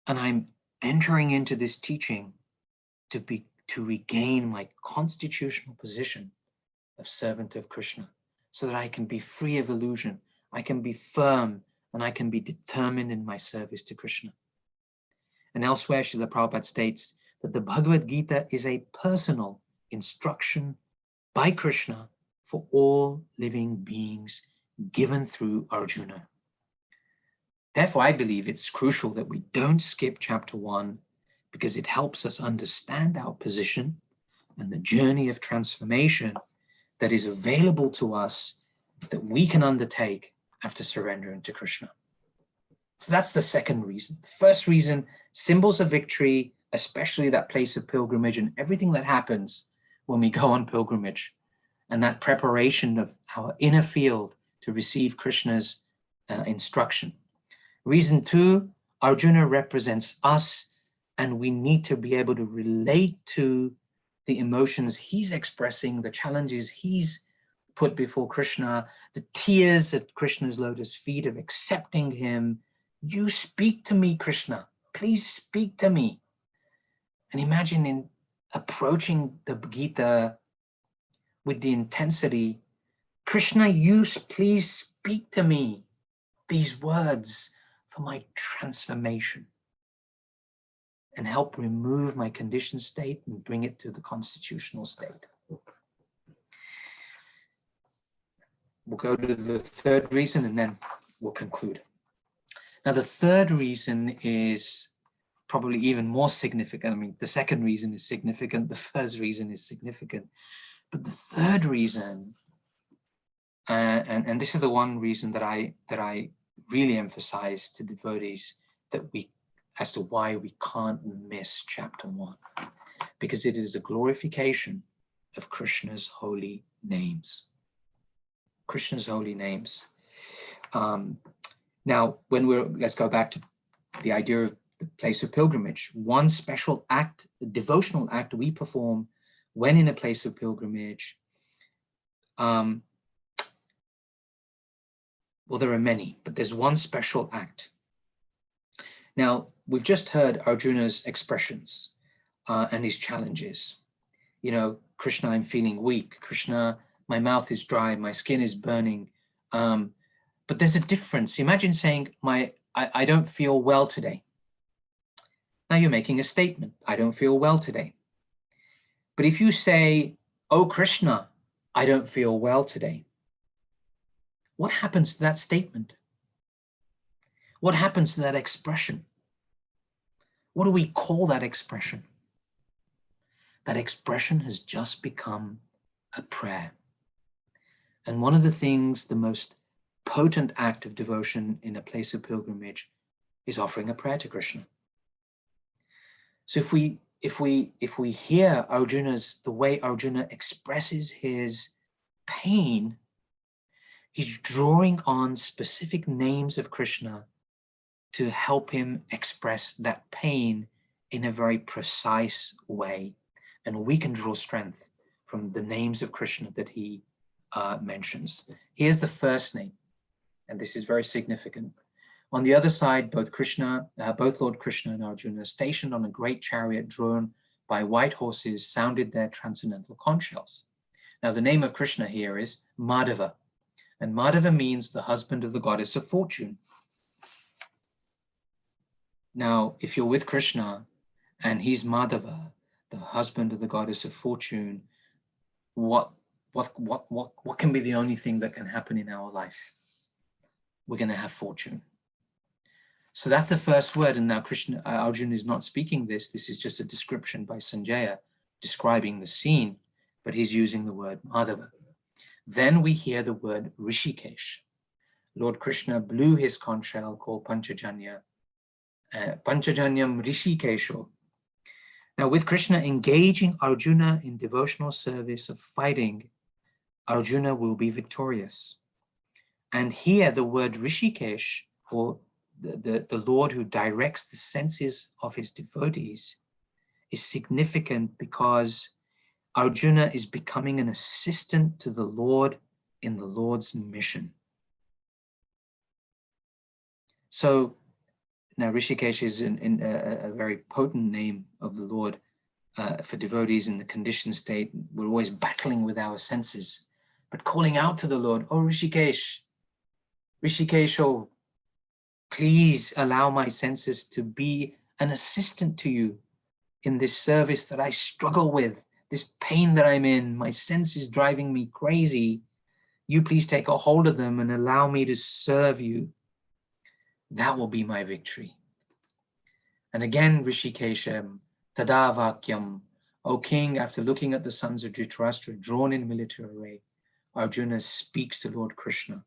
[SPEAKER 1] and I'm entering into this teaching to regain my constitutional position of servant of Krishna, so that I can be free of illusion, I can be firm, and I can be determined in my service to Krishna. And elsewhere, Srila Prabhupada states that the Bhagavad Gita is a personal instruction by Krishna for all living beings, given through Arjuna. Therefore, I believe it's crucial that we don't skip chapter 1, because it helps us understand our position and the journey of transformation that is available to us, that we can undertake after surrendering to Krishna. So that's the second reason. The first reason, symbols of victory, especially that place of pilgrimage and everything that happens when we go on pilgrimage, and that preparation of our inner field to receive Krishna's instruction. Reason 2, Arjuna represents us, and we need to be able to relate to the emotions he's expressing, the challenges he's put before Krishna, the tears at Krishna's lotus feet of accepting him. You speak to me, Krishna. Please speak to me. And imagine in approaching the Gita with the intensity, Krishna, you please speak to me these words for my transformation, and help remove my conditioned state and bring it to the constitutional state. We'll go to the third reason and then we'll conclude. Now, the third reason is probably even more significant. I mean, the second reason is significant, the first reason is significant. But the third reason, and this is the one reason that I really emphasize to devotees, as to why we can't miss chapter 1, because it is a glorification of Krishna's holy names. Krishna's holy names. Now, let's go back to the idea of the place of pilgrimage. One special act, a devotional act we perform when in a place of pilgrimage. Well, there are many, but there's one special act. Now, we've just heard Arjuna's expressions and his challenges. You know, Krishna, I'm feeling weak. Krishna, my mouth is dry, my skin is burning. But there's a difference. Imagine saying, I don't feel well today. Now you're making a statement, I don't feel well today. But if you say, oh Krishna, I don't feel well today, what happens to that statement? What happens to that expression? What do we call that expression? That expression has just become a prayer. And one of the things, the most potent act of devotion in a place of pilgrimage is offering a prayer to Krishna. So if we hear the way Arjuna expresses his pain, he's drawing on specific names of Krishna to help him express that pain in a very precise way. And we can draw strength from the names of Krishna that he mentions. Here's the first name, and this is very significant. On the other side, both Lord Krishna and Arjuna, stationed on a great chariot drawn by white horses, sounded their transcendental conch shells. Now, the name of Krishna here is Madhava, and Madhava means the husband of the goddess of fortune. Now, if you're with Krishna and he's Madhava, the husband of the goddess of fortune, what can be the only thing that can happen in our life? We're going to have fortune. So that's the first word. And now Arjuna is not speaking this. This is just a description by Sanjaya describing the scene, but he's using the word Madhava. Then we hear the word Rishikesh. Lord Krishna blew his conch shell called Panchajanya, Panchajanyam Rishikesho. Now, with Krishna engaging Arjuna in devotional service of fighting, Arjuna will be victorious. And here the word Rishikesh, or the Lord who directs the senses of his devotees, is significant because Arjuna is becoming an assistant to the Lord in the Lord's mission. So now Rishikesh is a very potent name of the Lord for devotees in the conditioned state. We're always battling with our senses, but calling out to the Lord, "Oh Rishikesh, Rishikesh, oh, please allow my senses to be an assistant to you in this service that I struggle with, this pain that I'm in. My sense is driving me crazy. You please take a hold of them and allow me to serve you. That will be my victory." And again, Rishikeshem, Tadavakyam, O king, after looking at the sons of Dhritarashtra drawn in military array, Arjuna speaks to Lord Krishna.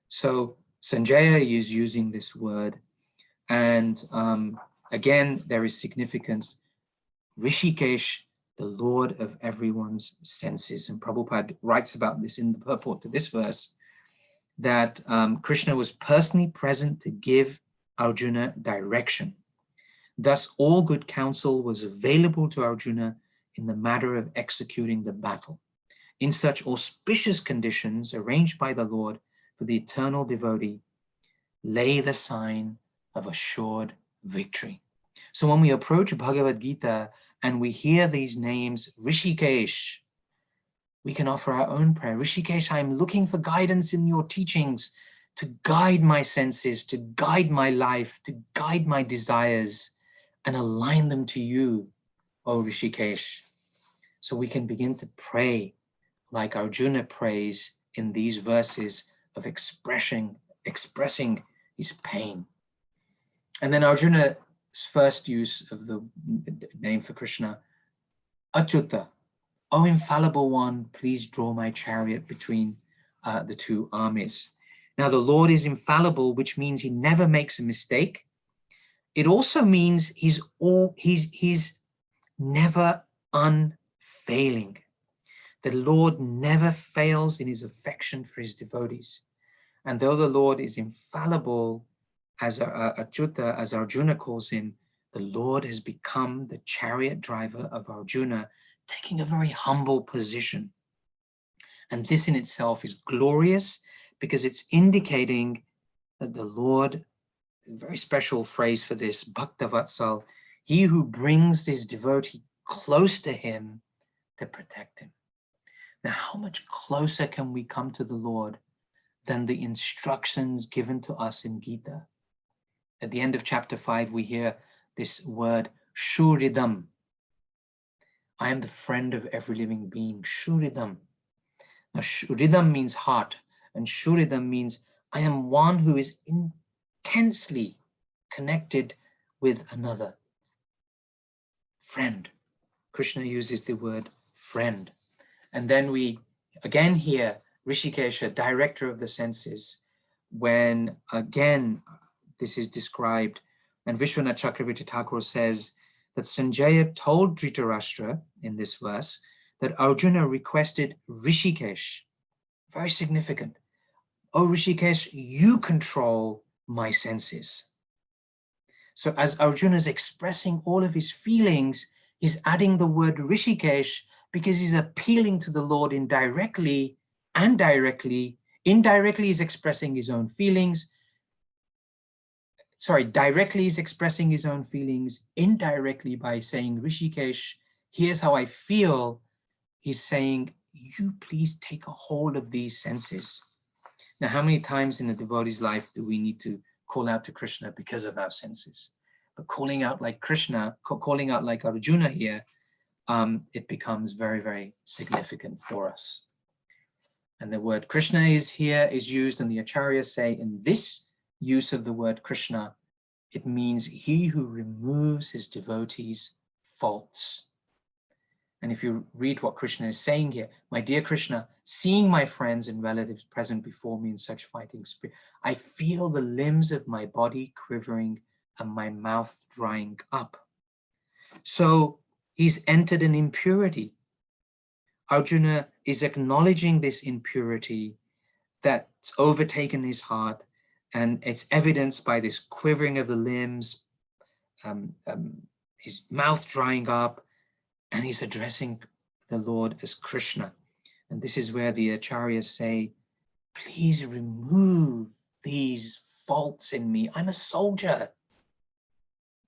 [SPEAKER 1] So Sanjaya is using this word. And again, there is significance. Rishikesh, the Lord of everyone's senses. And Prabhupada writes about this in the purport to this verse, that Krishna was personally present to give Arjuna direction. Thus, all good counsel was available to Arjuna in the matter of executing the battle. In such auspicious conditions arranged by the Lord for the eternal devotee, lay the sign of assured victory. So when we approach Bhagavad Gita and we hear these names, Rishikesh, we can offer our own prayer. Rishikesh, I'm looking for guidance in your teachings to guide my senses, to guide my life, to guide my desires, and align them to you, O Rishikesh. So we can begin to pray like Arjuna prays in these verses of expressing his pain. And then Arjuna's first use of the name for Krishna, Achyuta, O infallible one, please draw my chariot between the two armies. Now the Lord is infallible, which means he never makes a mistake. It also means he's never unfailing. The Lord never fails in his affection for his devotees. And though the Lord is infallible, as Achyuta, as Arjuna calls him, the Lord has become the chariot driver of Arjuna, taking a very humble position. And this in itself is glorious because it's indicating that the Lord, a very special phrase for this, Bhakta Vatsal, he who brings his devotee close to him to protect him. Now, how much closer can we come to the Lord than the instructions given to us in Gita? At the end of chapter 5, we hear this word, Shuridam. I am the friend of every living being, Shuridam. Now, Shuridam means heart, and Shuridam means I am one who is intensely connected with another. Friend. Krishna uses the word friend. And then we again hear Rishikesha, director of the senses, when again this is described, and Vishwanath Chakravarti Thakur says that Sanjaya told Dhritarashtra in this verse that Arjuna requested Rishikesh. Very significant. Oh Rishikesh, you control my senses. So as Arjuna is expressing all of his feelings, He's adding the word Rishikesh because he's appealing to the Lord indirectly and directly. Indirectly, he's expressing his own feelings. Sorry, directly he's expressing his own feelings. Indirectly, by saying, Rishikesh, here's how I feel, he's saying, you please take a hold of these senses. Now, how many times in a devotee's life do we need to call out to Krishna because of our senses? But calling out like Krishna, calling out like Arjuna here, it becomes very, very significant for us. And the word Krishna is used, and the acharyas say in this use of the word Krishna, it means he who removes his devotees' faults. And if you read what Krishna is saying here, my dear Krishna, seeing my friends and relatives present before me in such fighting spirit, I feel the limbs of my body quivering and my mouth drying up. So he's entered an impurity. Arjuna is acknowledging this impurity that's overtaken his heart, and it's evidenced by this quivering of the limbs, his mouth drying up, and he's addressing the Lord as Krishna. And this is where the acharyas say, please remove these faults in me. I'm a soldier.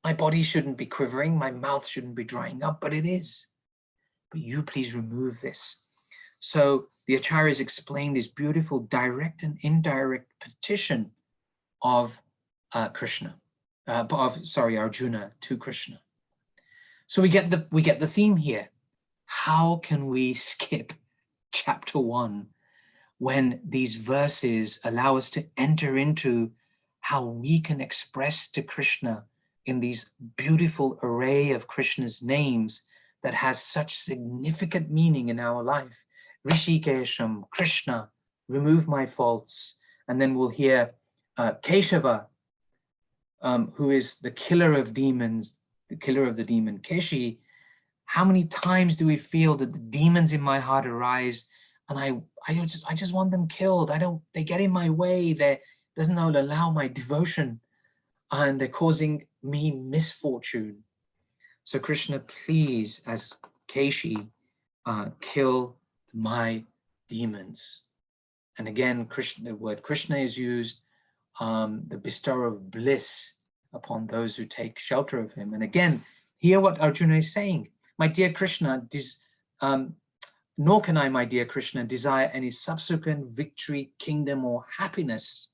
[SPEAKER 1] My body shouldn't be quivering, my mouth shouldn't be drying up, but it is. But you please remove this. So the acharyas explain this beautiful direct and indirect petition of Arjuna to Krishna. So we get the theme here. How can we skip chapter 1 when these verses allow us to enter into how we can express to Krishna in these beautiful array of Krishna's names that has such significant meaning in our life? Rishikesham, Krishna, remove my faults. And then we'll hear Keshava, who is the killer of demons, the killer of the demon Keshi. How many times do we feel that the demons in my heart arise and I just want them killed? They get in my way. They doesn't allow my devotion, and they're causing me misfortune. So Krishna, please, as Keshi, kill my demons. And again, the word Krishna is used, the bestower of bliss upon those who take shelter of him. And again, hear what Arjuna is saying. My dear Krishna, nor can I, my dear Krishna, desire any subsequent victory, kingdom, or happiness.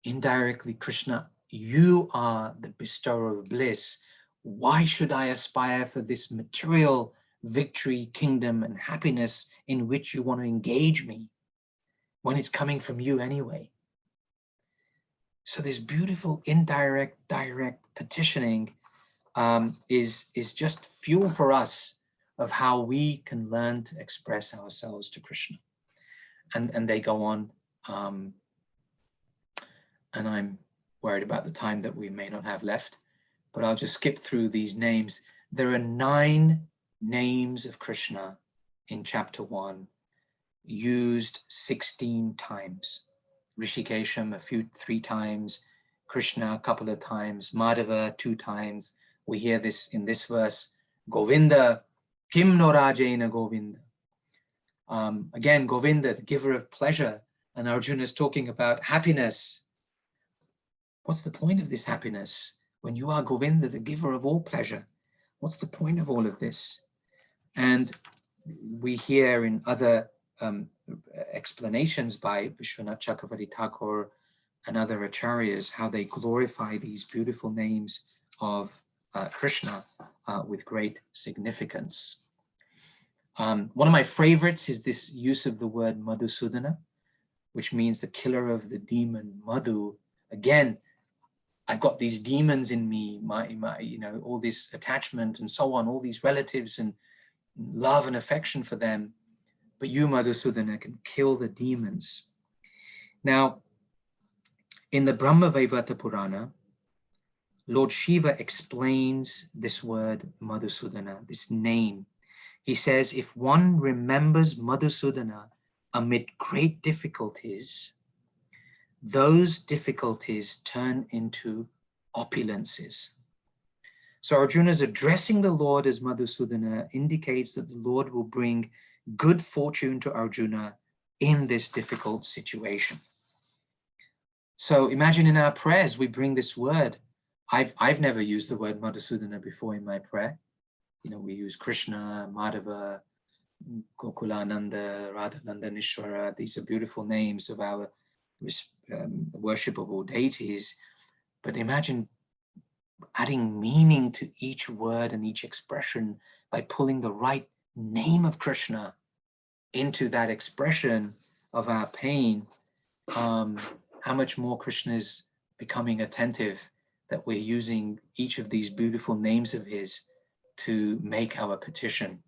[SPEAKER 1] Indirectly, Krishna, you are the bestower of bliss. Why should I aspire for this material victory, kingdom, and happiness in which you want to engage me when it's coming from you anyway? So this beautiful indirect, direct petitioning is just fuel for us of how we can learn to express ourselves to Krishna. And they go on, and I'm worried about the time that we may not have left, but I'll just skip through these names. There are 9 names of Krishna in chapter 1, used 16 times. Rishikesham 3 times, Krishna a couple of times, Madhava 2 times. We hear this in this verse, Govinda, Kim no Rajena Govinda. Again, Govinda, the giver of pleasure, and Arjuna is talking about happiness. What's the point of this happiness when you are Govinda, the giver of all pleasure? What's the point of all of this? And we hear in other explanations by Vishwanath Chakravarti Thakur and other acharyas how they glorify these beautiful names of Krishna with great significance. One of my favorites is this use of the word Madhusudana, which means the killer of the demon Madhu. Again, I've got these demons in me, all this attachment and so on, all these relatives and love and affection for them. But you, Madhusudana, can kill the demons. Now, in the Brahma Vaivata Purana, Lord Shiva explains this word Madhusudana, this name. He says, if one remembers Madhusudana amid great difficulties, those difficulties turn into opulences. So Arjuna's addressing the Lord as Madhusudana indicates that the Lord will bring good fortune to Arjuna in this difficult situation. So imagine in our prayers, we bring this word. I've never used the word Madhusudana before in my prayer. You know, we use Krishna, Madhava, Gokulananda, Radhananda, Nishwara. These are beautiful names of our worshipable deities. But imagine adding meaning to each word and each expression by pulling the right name of Krishna into that expression of our pain. How much more Krishna is becoming attentive that we're using each of these beautiful names of his to make our petition.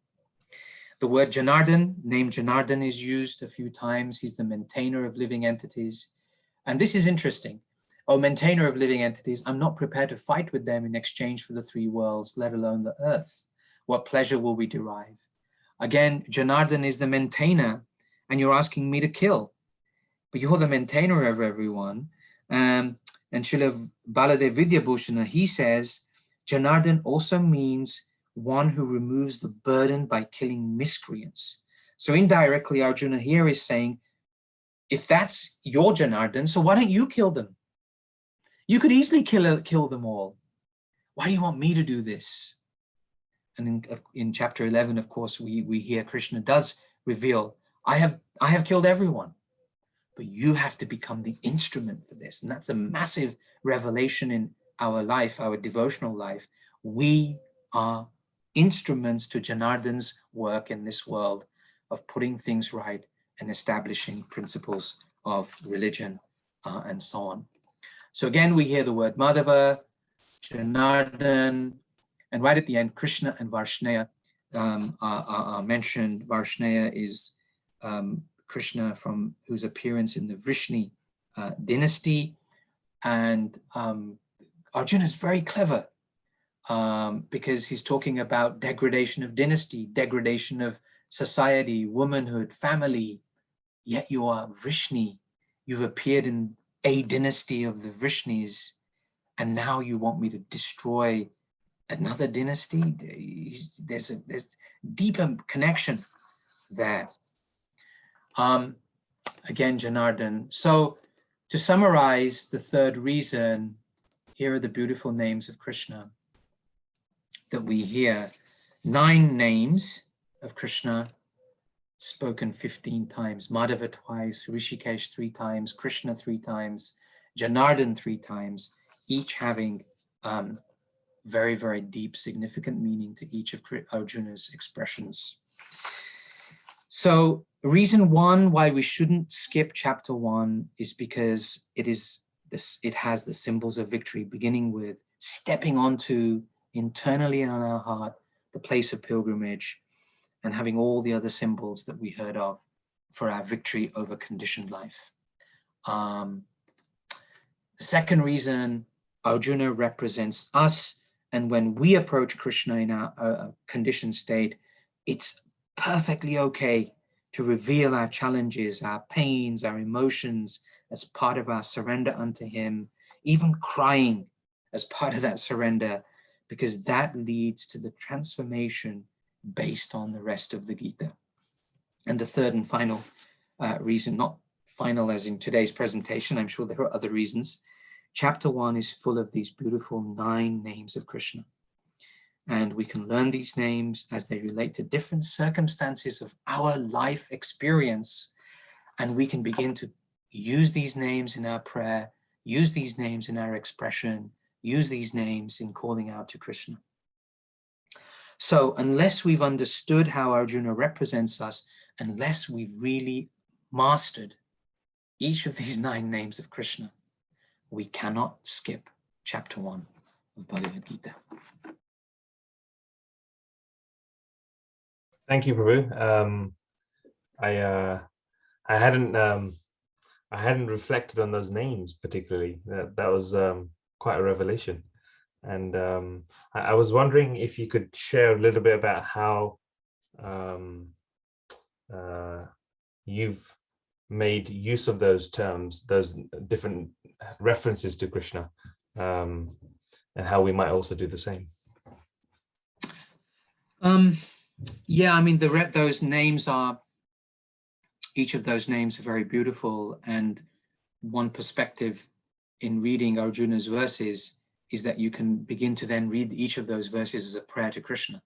[SPEAKER 1] The word Janardhan, name Janardhan, is used a few times. He's the maintainer of living entities. And this is interesting. Oh, maintainer of living entities, I'm not prepared to fight with them in exchange for the three worlds, let alone the earth. What pleasure will we derive? Again, Janardhan is the maintainer, and you're asking me to kill. But you're the maintainer of everyone. And Srila Baladev Vidyabhushana, he says, Janardhan also means one who removes the burden by killing miscreants. So indirectly, Arjuna here is saying, if that's your Janardhan, so why don't you kill them? You could easily kill them all. Why do you want me to do this? And in chapter 11, of course, we hear Krishna does reveal, I have killed everyone, but you have to become the instrument for this. And that's a massive revelation in our life, our devotional life. We are instruments to Janardhan's work in this world of putting things right and establishing principles of religion and so on. So again, we hear the word Madhava, Janardhan, and right at the end, Krishna and Varshnaya are mentioned. Varshnaya is Krishna from whose appearance in the Vrishni dynasty. And Arjuna is very clever because he's talking about degradation of dynasty, degradation of society, womanhood, family. Yet you are Vrishni. You've appeared in a dynasty of the Vrishnis, and now you want me to destroy another dynasty? There's deeper connection there. Again, Janardhan. So to summarize the third reason, here are the beautiful names of Krishna that we hear. 9 names of Krishna spoken 15 times. Madhava twice, Rishikesh 3 times, Krishna 3 times, Janardhan 3 times, each having very, very deep, significant meaning to each of Arjuna's expressions. So reason 1 why we shouldn't skip chapter 1 is because it has the symbols of victory, beginning with stepping onto internally in our heart the place of pilgrimage, and having all the other symbols that we heard of for our victory over conditioned life. The second reason, Arjuna represents us, and when we approach Krishna in our conditioned state, it's perfectly okay to reveal our challenges, our pains, our emotions as part of our surrender unto him, even crying as part of that surrender, because that leads to the transformation based on the rest of the Gita. And the third and final reason, not final as in today's presentation, I'm sure there are other reasons. Chapter 1 is full of these beautiful 9 names of Krishna. And we can learn these names as they relate to different circumstances of our life experience. And we can begin to use these names in our prayer, use these names in our expression, use these names in calling out to Krishna. So unless we've understood how Arjuna represents us, unless we've really mastered each of these 9 names of Krishna, we cannot skip chapter 1 of Bhagavad Gita.
[SPEAKER 2] Thank you, Prabhu. I hadn't reflected on those names particularly. That was quite a revelation. And I was wondering if you could share a little bit about how you've made use of those terms, those different references to Krishna, and how we might also do the same.
[SPEAKER 1] Yeah, I mean, those names are, each of those names are very beautiful. And one perspective in reading Arjuna's verses is that you can begin to then read each of those verses as a prayer to Krishna.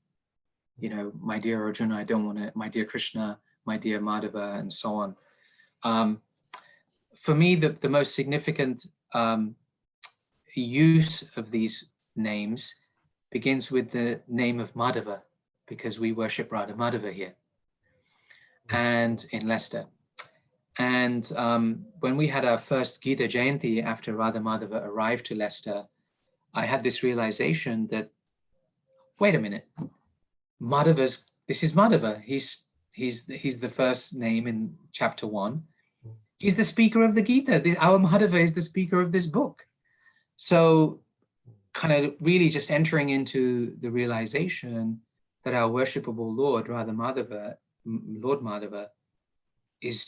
[SPEAKER 1] You know, my dear Arjuna, I don't want to, my dear Krishna, my dear Madhava, and so on. For me, the most significant use of these names begins with the name of Madhava, because we worship Radha Madhava here and in Leicester. And when we had our first Gita Jayanti after Radha Madhava arrived to Leicester, I had this realization that, wait a minute, this is Madhava. He's the first name in chapter 1. He's the speaker of the Gita. Our Madhava is the speaker of this book. So kind of really just entering into the realization that our worshipable Lord, Radha Madhava, Lord Madhava, is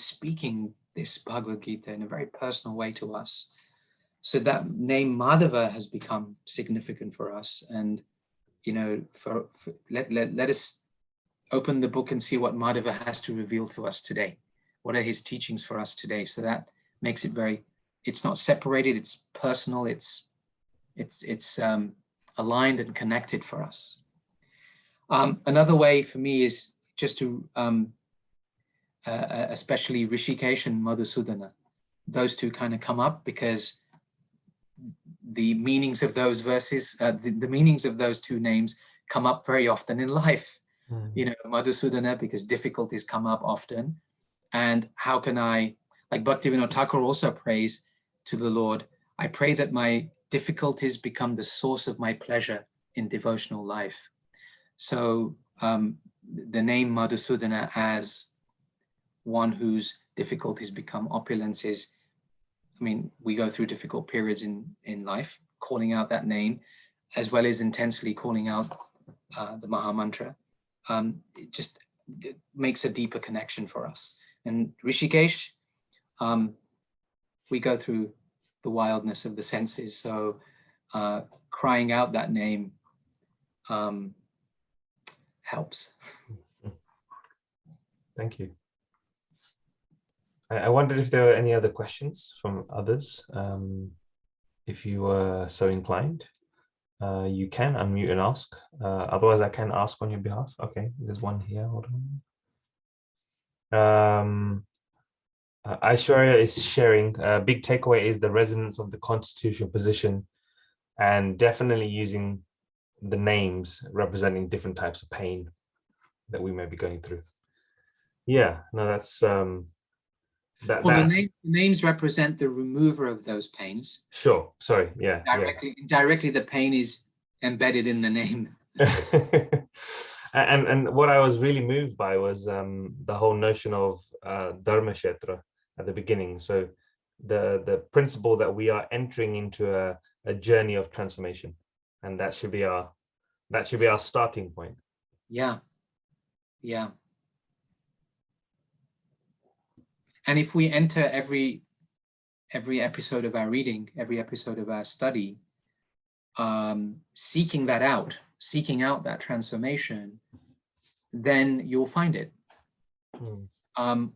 [SPEAKER 1] speaking this Bhagavad Gita in a very personal way to us. So that name Madhava has become significant for us. And, you know, let us open the book and see what Madhava has to reveal to us today. What are his teachings for us today? So that makes it it's not separated, it's personal, it's aligned and connected for us. Another way for me is just to, especially Rishikesh and Madhusudana, those two kind of come up because the meanings of those verses, the meanings of those two names come up very often in life. You know, Madhusudana, because difficulties come up often. And how can I, like Bhaktivinoda Thakur also prays to the Lord, I pray that my difficulties become the source of my pleasure in devotional life. So the name Madhusudana as one whose difficulties become opulences, I mean, we go through difficult periods in life, calling out that name, as well as intensely calling out the Maha Mantra. It makes a deeper connection for us. And Rishikesh, we go through the wildness of the senses, so crying out that name helps.
[SPEAKER 2] Thank you. I wondered if there were any other questions from others. If you were so inclined, you can unmute and ask. Otherwise, I can ask on your behalf. Okay, there's one here. Hold on. Aishwarya is sharing, big takeaway is the resonance of the constitutional position and definitely using the names representing different types of pain that we may be going through. Yeah, no, that's...
[SPEAKER 1] the names represent the remover of those pains.
[SPEAKER 2] Sure, sorry, yeah.
[SPEAKER 1] Indirectly, the pain is embedded in the name.
[SPEAKER 2] and what I was really moved by was the whole notion of Dharma Kshetra at the beginning. So the principle that we are entering into a journey of transformation, and that should be our starting point.
[SPEAKER 1] Yeah. And if we enter every episode of our reading, every episode of our study, seeking out that transformation, then you'll find it.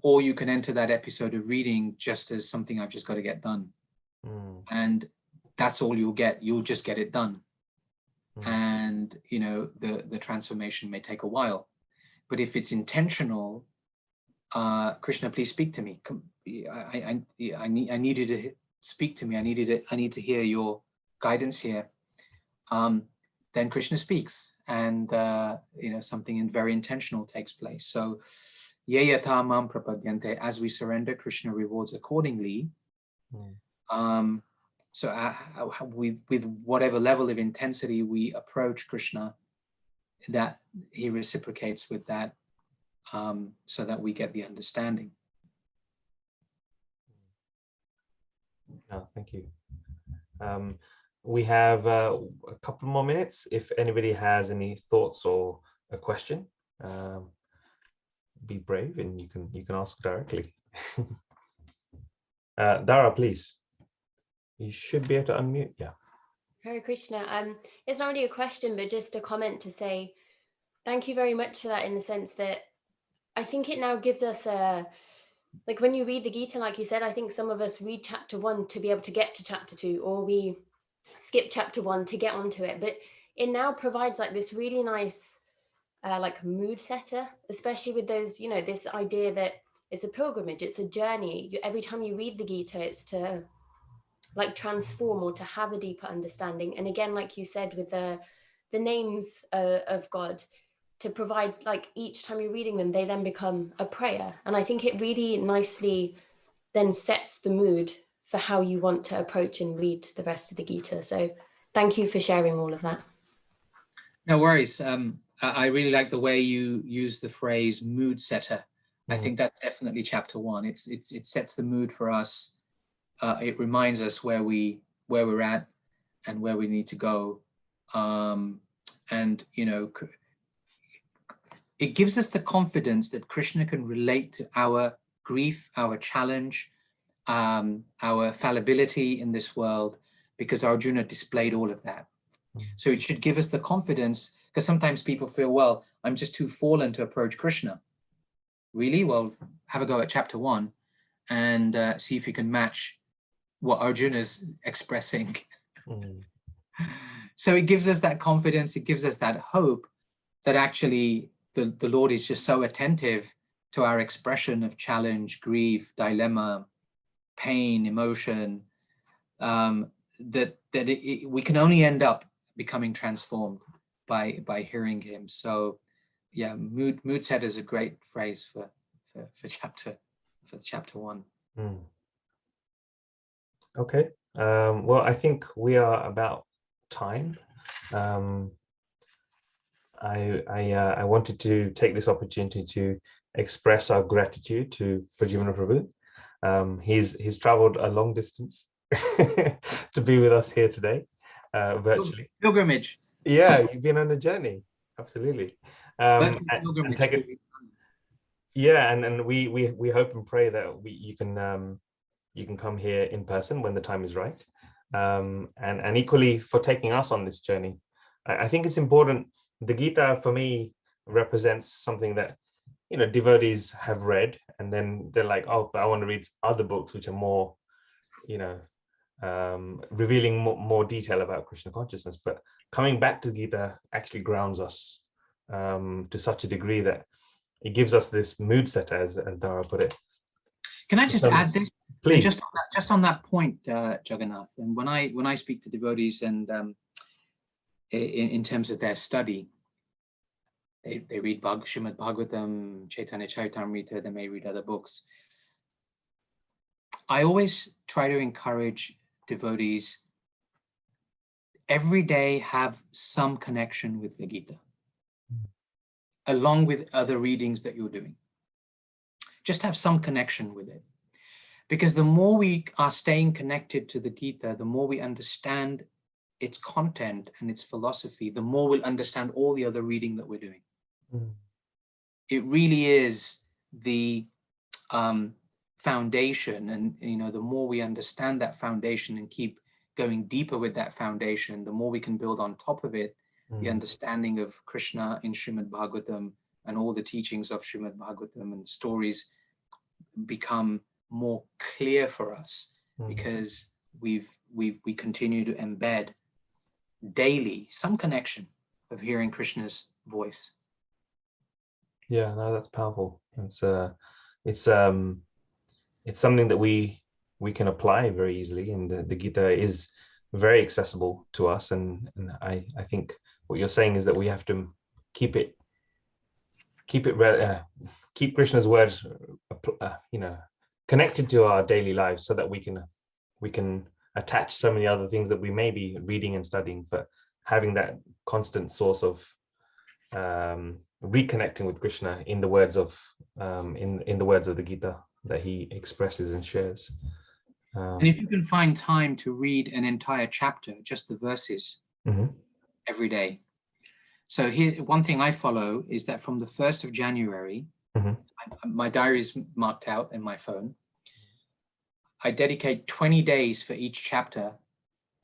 [SPEAKER 1] Or you can enter that episode of reading just as something I've just got to get done. And that's all you'll get. You'll just get it done. And, you know, the transformation may take a while. But if it's intentional, Krishna, please speak to me. I need you to speak to me. I need to hear your guidance here. Then Krishna speaks, and you know, something very intentional takes place. So, ye yatha mam prapadyante, as we surrender, Krishna rewards accordingly. So with whatever level of intensity we approach Krishna, that he reciprocates with that, so that we get the understanding.
[SPEAKER 2] Oh, thank you. We have a couple more minutes. If anybody has any thoughts or a question, be brave and you can ask directly. Dara, please. You should be able to unmute. Yeah.
[SPEAKER 4] Hare Krishna. It's not really a question, but just a comment to say, Thank you very much for that, in the sense that I think it now gives us a, like when you read the Gita, like you said, I think some of us read chapter 1 to be able to get to chapter 2, or we skip chapter 1 to get onto it. But it now provides like this really nice like mood setter, especially with those, you know, this idea that it's a pilgrimage, it's a journey. Every time you read the Gita, it's to like transform or to have a deeper understanding. And again, like you said, with the names of God, to provide, like, each time you're reading them, they then become a prayer. And I think it really nicely then sets the mood for how you want to approach and read the rest of the Gita. So thank you for sharing all of that.
[SPEAKER 1] No worries. I really like the way you use the phrase mood setter. I think that's definitely chapter 1. It sets the mood for us. It reminds us where we're at and where we need to go. And, you know, it gives us the confidence that Krishna can relate to our grief, our challenge, our fallibility in this world, because Arjuna displayed all of that. So it should give us the confidence, because sometimes people feel, well, I'm just too fallen to approach Krishna. Really? Well, have a go at chapter 1 and see if you can match what Arjuna's expressing. So it gives us that confidence, it gives us that hope that actually the Lord is just so attentive to our expression of challenge, grief, dilemma, pain, emotion, that we can only end up becoming transformed by hearing him. So yeah, mood set is a great phrase for chapter 1.
[SPEAKER 2] Okay. Well, I think we are about time. I wanted to take this opportunity to express our gratitude to Pradyumna Prabhu. He's traveled a long distance to be with us here today, virtually.
[SPEAKER 1] Pilgrimage.
[SPEAKER 2] Yeah, you've been on a journey. Absolutely. And take it. Yeah, and we hope and pray that you can come here in person when the time is right. And equally for taking us on this journey. I think it's important. The Gita for me represents something that, you know, devotees have read, and then they're like, oh, but I want to read other books which are more, you know, revealing more detail about Krishna consciousness. But coming back to Gita actually grounds us to such a degree that it gives us this mood setter, as Dara put it.
[SPEAKER 1] Can I just add this?
[SPEAKER 2] Please.
[SPEAKER 1] Just on that point, Jagannath, and when I speak to devotees and in terms of their study, they read Srimad Bhagavatam, Chaitanya Charitamrita, they may read other books. I always try to encourage devotees every day have some connection with the Gita, along with other readings that you're doing. Just have some connection with it. Because the more we are staying connected to the Gita, the more we understand its content and its philosophy, the more we'll understand all the other reading that we're doing. It really is the foundation, and you know, the more we understand that foundation and keep going deeper with that foundation, the more we can build on top of it the understanding of Krishna in Srimad Bhagavatam, and all the teachings of Srimad Bhagavatam and stories become more clear for us, because we continue to embed daily some connection of hearing Krishna's voice.
[SPEAKER 2] Yeah, no, that's powerful. It's something that we can apply very easily, and the Gita is very accessible to us. And I think what you're saying is that we have to keep Krishna's words, you know, connected to our daily lives, so that we can attach so many other things that we may be reading and studying, but having that constant source of reconnecting with Krishna in the words of in the words of the Gita that he expresses and shares.
[SPEAKER 1] And if you can find time to read an entire chapter, just the verses, every day. So here, one thing I follow is that from the 1st of January, my diary is marked out in my phone. I dedicate 20 days for each chapter,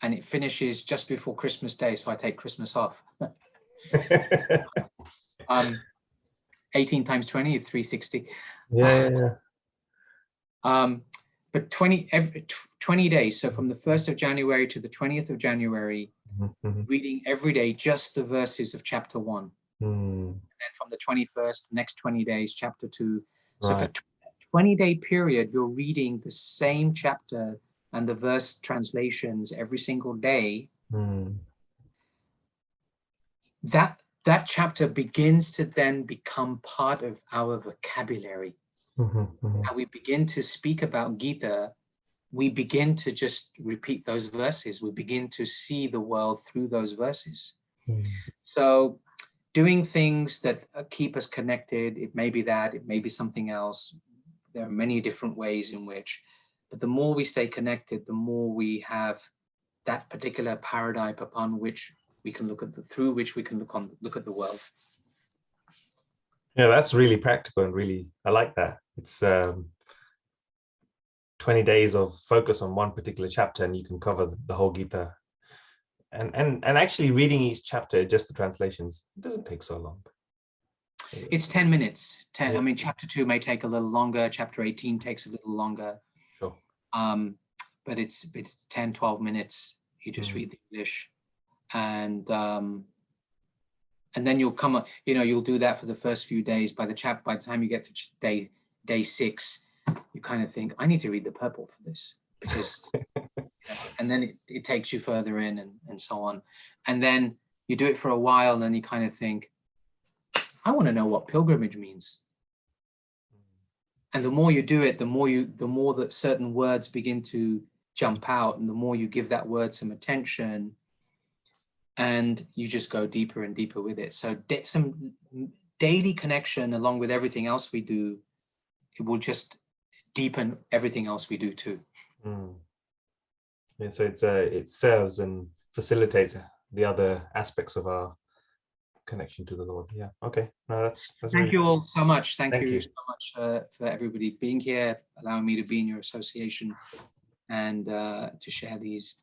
[SPEAKER 1] and it finishes just before Christmas Day, so I take Christmas off. 18 times 20 is 360.
[SPEAKER 2] Yeah.
[SPEAKER 1] But 20 days. So from the 1st of January to the 20th of January, reading every day just the verses of chapter 1. And then from the 21st, next 20 days, chapter 2. So for 20-day period, you're reading the same chapter and the verse translations every single day. That chapter begins to then become part of our vocabulary. How we begin to speak about Gita, we begin to just repeat those verses. We begin to see the world through those verses. So doing things that keep us connected, it may be that, it may be something else. There are many different ways in which, but the more we stay connected, the more we have that particular paradigm upon which we can look at through which we can look at the world.
[SPEAKER 2] Yeah, that's really practical and really, I like that. It's 20 days of focus on one particular chapter and you can cover the whole Gita. And actually reading each chapter, just the translations, it doesn't take so long.
[SPEAKER 1] It's 10 minutes. I mean, chapter 2 may take a little longer. Chapter 18 takes a little longer.
[SPEAKER 2] Sure.
[SPEAKER 1] But it's 10, 12 minutes. You just read the English. And then you'll come, you'll do that for the first few days. By the time you get to day 6, you kind of think, I need to read the purport for this, because, and then it takes you further in and so on. And then you do it for a while, and then you kind of think, I want to know what pilgrimage means. And the more you do it, the more that certain words begin to jump out, and the more you give that word some attention, and you just go deeper and deeper with it. So some daily connection, along with everything else we do, it will just deepen everything else we do too.
[SPEAKER 2] Yeah, so it serves and facilitates the other aspects of our connection to the Lord. Yeah. Okay. No, that's
[SPEAKER 1] Thank
[SPEAKER 2] really
[SPEAKER 1] you all so much. Thank you
[SPEAKER 2] you
[SPEAKER 1] so much for everybody being here, allowing me to be in your association, and to share these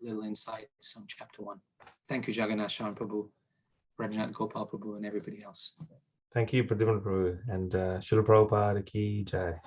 [SPEAKER 1] little insights on chapter 1. Thank you, Jagannath Sharan Prabhu, Rabindranath Gopal Prabhu, and everybody else.
[SPEAKER 2] Thank you, Pradyumna Prabhu, and Srila Prabhupada ki jai.